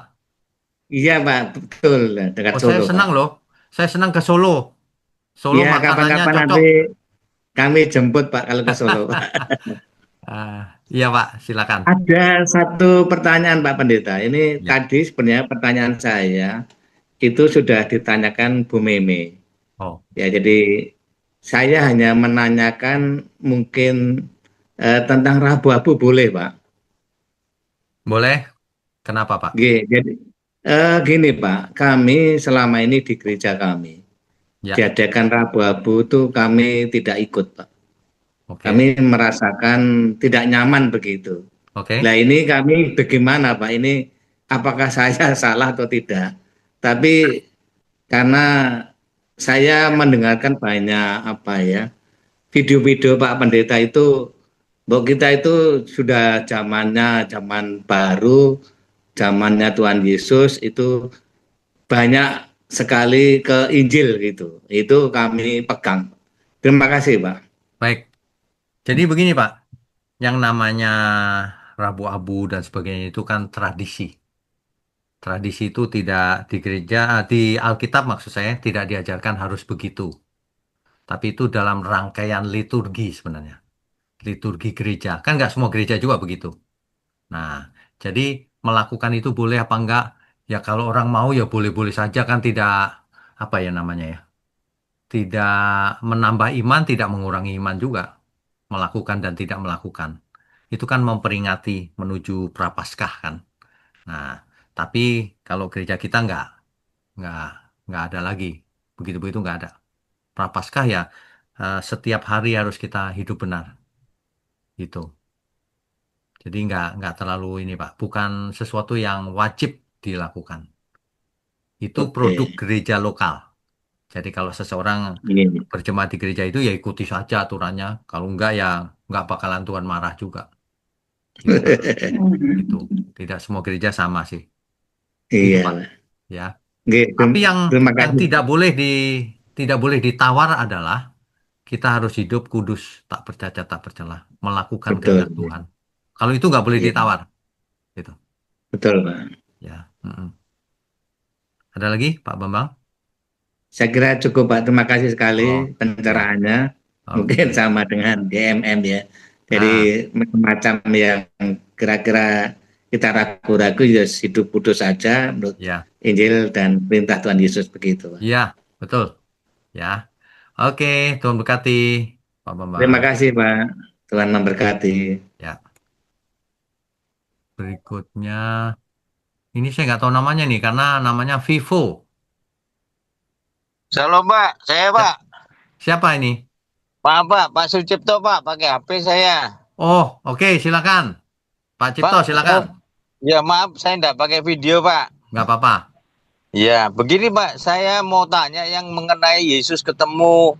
S11: Iya Pak, betul dekat
S1: Oh, saya
S11: Solo
S1: senang
S11: Pak.
S1: loh. Saya senang ke Solo. Solo
S11: Iya,
S1: makanannya
S11: kapan-kapan
S1: cocok.
S11: nanti kami jemput Pak kalau ke Solo Pak.
S1: Iya, Pak, silakan.
S11: Ada satu pertanyaan Pak Pendeta. Ini
S1: Ya.
S11: tadi sebenarnya pertanyaan saya itu sudah ditanyakan Bu Meme.
S1: Oh,
S11: Ya, jadi saya hanya menanyakan mungkin tentang Rabu-Abu boleh Pak?
S1: boleh? Kenapa, Pak?
S11: Jadi gini Pak, kami selama ini di gereja kami
S1: Ya,
S11: diadakan Rabu-Abu itu kami tidak ikut Pak.
S1: oke.
S11: Kami merasakan tidak nyaman begitu.
S1: Oke.
S11: Nah ini kami bagaimana Pak? Ini apakah saya salah atau tidak? Tapi karena saya mendengarkan banyak video-video Pak Pendeta itu, bahwa kita itu sudah zaman baru, zamannya Tuhan Yesus itu banyak sekali ke Injil gitu. Itu kami pegang. Terima kasih Pak.
S1: Baik. Jadi begini, Pak. Yang namanya Rabu Abu dan sebagainya itu kan tradisi. Tradisi itu tidak di gereja, di Alkitab maksud saya, tidak diajarkan harus begitu. Tapi itu dalam rangkaian liturgi sebenarnya. Liturgi gereja. Kan nggak semua gereja juga begitu. Nah, jadi melakukan itu boleh apa enggak? Ya kalau orang mau ya boleh-boleh saja kan tidak, apa ya namanya ya, tidak menambah iman, tidak mengurangi iman juga. Melakukan dan tidak melakukan. Itu kan memperingati menuju Prapaskah kan. Nah, tapi kalau gereja kita nggak, nggak ada lagi. Begitu-begitu nggak ada. Prapaskah ya setiap hari harus kita hidup benar. Gitu. Jadi nggak terlalu ini Pak. Bukan sesuatu yang wajib dilakukan. Itu produk
S11: Oke.
S1: gereja lokal. Jadi kalau seseorang
S11: Ini.
S1: berjemaat di gereja itu ya ikuti saja aturannya. Kalau enggak ya nggak bakalan Tuhan marah juga. Gitu. Itu. Tidak semua gereja sama sih. Itu Pak.
S11: Iya.
S1: Ya.
S11: Oke,
S1: Tapi
S11: terima
S1: yang
S11: kasih.
S1: tidak boleh ditawar adalah kita harus hidup kudus, tak bercacat, tak bercela, melakukan
S11: Betul.
S1: kehendak Tuhan. Kalau itu nggak boleh
S11: Iya.
S1: ditawar, gitu.
S11: Betul Pak.
S1: Ya. Ada lagi, Pak Bambang?
S11: Saya kira cukup Pak. Terima kasih sekali
S1: Oh,
S11: pencerahannya.
S1: Oke.
S11: Mungkin sama dengan GMM ya. Jadi macam yang kira-kira kita ragu-ragu ya hidup kudus saja menurut
S1: Ya.
S11: Injil dan perintah Tuhan Yesus begitu Pak.
S1: Iya, betul. Ya. Oke, Tuhan berkati, Pak Bambang.
S11: Terima kasih Pak. Tuhan memberkati.
S1: Ya. Berikutnya, ini saya nggak tahu namanya nih, karena namanya Vivo.
S12: Shalom Pak, saya Pak.
S1: Siapa ini?
S12: Pak Sucipto Pak, pakai HP saya.
S1: Oh, oke, silakan. Pak Cipto, silakan.
S12: Ya maaf, saya enggak pakai video Pak.
S1: Nggak apa-apa.
S12: Ya, begini Pak, saya mau tanya yang mengenai Yesus ketemu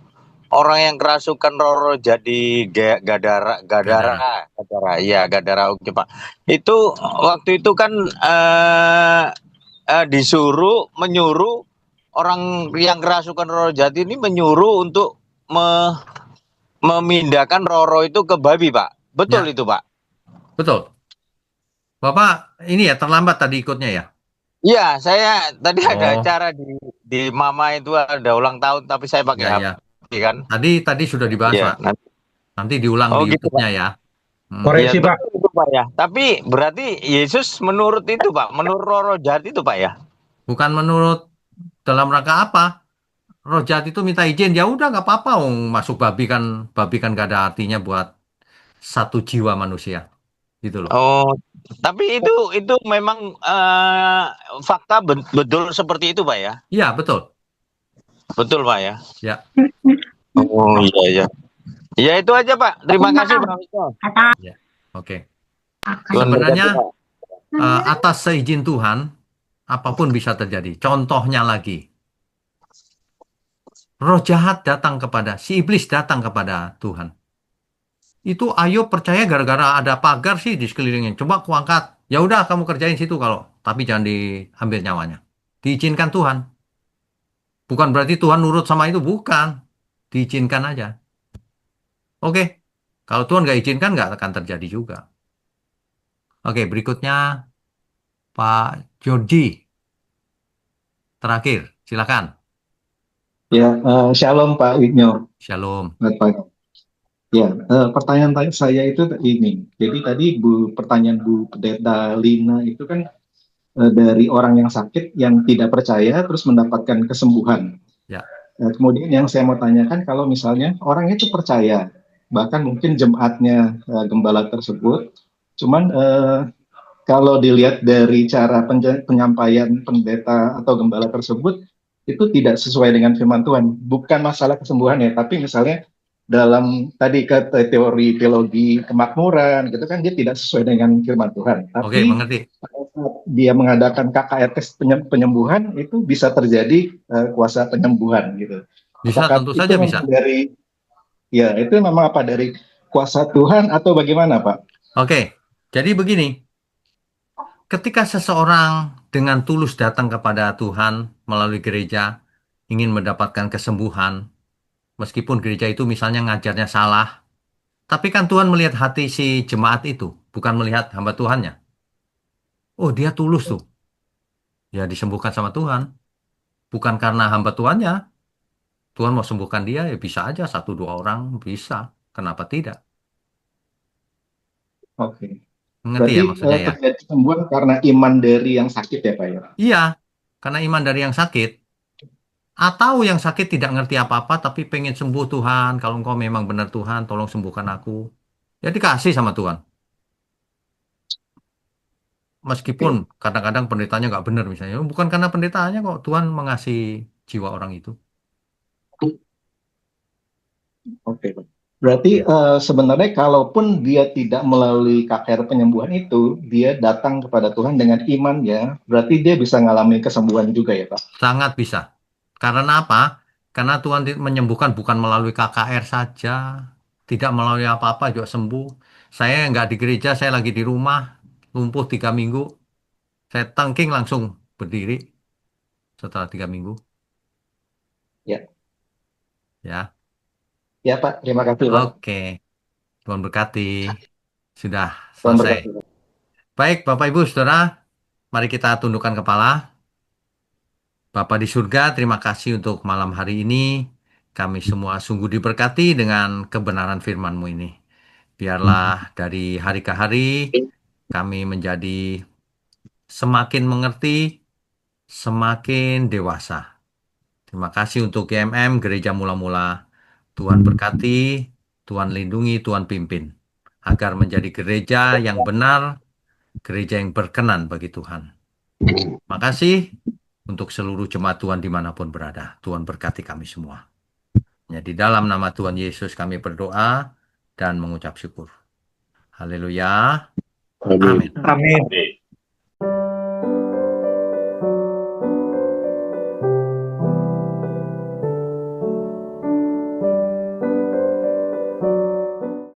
S12: orang yang kerasukan roh jadi Gadara. Ya, Gadara, oke Pak. Itu waktu itu kan menyuruh orang yang kerasukan roh jahat ini menyuruh untuk memindahkan roh itu ke babi, Pak. Betul itu, Pak?
S1: Betul. Bapak ini ya terlambat tadi ikutnya ya?
S12: Iya, saya tadi ada acara di Mama itu ada ulang tahun, tapi saya pakai HP kan.
S1: Tadi sudah dibahas
S12: Ya,
S1: Pak. Nanti diulang di
S12: gitu,
S1: YouTube-nya ya.
S12: Koreksi Pak. Itu, Pak ya. Tapi berarti Yesus menurut itu Pak, menurut roh jahat itu Pak ya?
S1: Bukan menurut dalam rangka apa? Roh jahat itu minta izin, ya udah nggak apa-apa, masuk babi kan nggak ada artinya buat satu jiwa manusia, gitu loh.
S12: Oh, tapi itu memang fakta betul seperti itu Pak ya?
S1: Iya betul.
S12: Betul Pak ya?
S1: Ya.
S12: Oh iya ya. Ya itu aja Pak. Terima kasih Pak.
S1: Ya. Oke.
S12: Tuhan berkati,
S1: Sebenarnya
S12: Pak.
S1: atas seizin Tuhan, apapun bisa terjadi. Contohnya lagi, roh jahat datang kepada, si iblis datang kepada Tuhan. Itu Ayub percaya gara-gara ada pagar sih di sekelilingnya. Coba aku angkat. Ya udah kamu kerjain situ kalau, tapi jangan diambil nyawanya. Diizinkan Tuhan. Bukan berarti Tuhan nurut sama itu, bukan. Diizinkan aja. Oke, kalau Tuhan nggak izinkan nggak akan terjadi juga. Oke, berikutnya Pak Georgie. Terakhir, silakan.
S13: Ya, shalom Pak Wignyo.
S1: Shalom.
S13: Selamat pagi. Ya, pertanyaan saya itu ini. Jadi tadi pertanyaan Bu Pendeta Lina itu kan dari orang yang sakit yang tidak percaya terus mendapatkan kesembuhan.
S1: Ya.
S13: Kemudian yang saya mau tanyakan kalau misalnya orang itu percaya, bahkan mungkin jemaatnya gembala tersebut, cuman kalau dilihat dari cara penyampaian pendeta atau gembala tersebut, itu tidak sesuai dengan firman Tuhan. Bukan masalah kesembuhan ya, tapi misalnya dalam tadi ke teori teologi kemakmuran, gitu kan dia tidak sesuai dengan firman Tuhan. Tapi
S1: Oke, mengerti.
S13: pada saat dia mengadakan KKR tes penyembuhan, itu bisa terjadi kuasa penyembuhan gitu.
S1: Bisa,
S13: Apakah
S1: tentu
S13: itu
S1: saja
S13: memang
S1: bisa.
S13: itu memang apa dari kuasa Tuhan atau bagaimana Pak?
S1: Oke, jadi begini. Ketika seseorang dengan tulus datang kepada Tuhan melalui gereja, ingin mendapatkan kesembuhan, meskipun gereja itu misalnya ngajarnya salah, tapi kan Tuhan melihat hati si jemaat itu, bukan melihat hamba Tuhannya. Oh, dia tulus tuh. Ya disembuhkan sama Tuhan. Bukan karena hamba Tuhannya. Tuhan mau sembuhkan dia, ya bisa aja 1-2 orang, bisa. Kenapa tidak?
S13: Oke.
S1: Mengerti
S13: Berarti
S1: ya maksudnya ya?
S13: terjadi kesembuhan karena iman dari yang sakit ya Pak ya?
S1: Iya, karena iman dari yang sakit. Atau yang sakit tidak ngerti apa-apa, tapi pengen sembuh Tuhan. Kalau engkau memang benar Tuhan, tolong sembuhkan aku. Ya dikasih sama Tuhan. Meskipun kadang-kadang pendetanya nggak benar misalnya. Bukan karena pendetanya kok, Tuhan mengasihi jiwa orang itu.
S13: Oke, Pak. Berarti sebenarnya kalaupun dia tidak melalui KKR penyembuhan itu, dia datang kepada Tuhan dengan iman ya, berarti dia bisa mengalami kesembuhan juga ya Pak?
S1: Sangat bisa. Karena apa? Karena Tuhan menyembuhkan bukan melalui KKR saja. Tidak melalui apa-apa juga sembuh. Saya nggak di gereja, saya lagi di rumah. Lumpuh 3 minggu. Saya tangking langsung berdiri setelah 3 minggu.
S13: Ya.
S1: Ya.
S13: Ya Pak, terima kasih Pak.
S1: Oke. Tuhan berkati. Sudah
S13: Tuhan
S1: selesai.
S13: berkati.
S1: Baik, Bapak Ibu Saudara, mari kita tundukkan kepala. Bapa di surga, terima kasih untuk malam hari ini. Kami semua sungguh diberkati dengan kebenaran firman-Mu ini. Biarlah dari hari ke hari kami menjadi semakin mengerti, semakin dewasa. Terima kasih untuk GMM, Gereja Mula-Mula. Tuhan berkati, Tuhan lindungi, Tuhan pimpin. Agar menjadi gereja yang benar, gereja yang berkenan bagi Tuhan. Terima kasih untuk seluruh jemaat Tuhan dimanapun berada. Tuhan berkati kami semua. Ya, di dalam nama Tuhan Yesus kami berdoa dan mengucap syukur. Haleluya. Amin.
S11: Amin.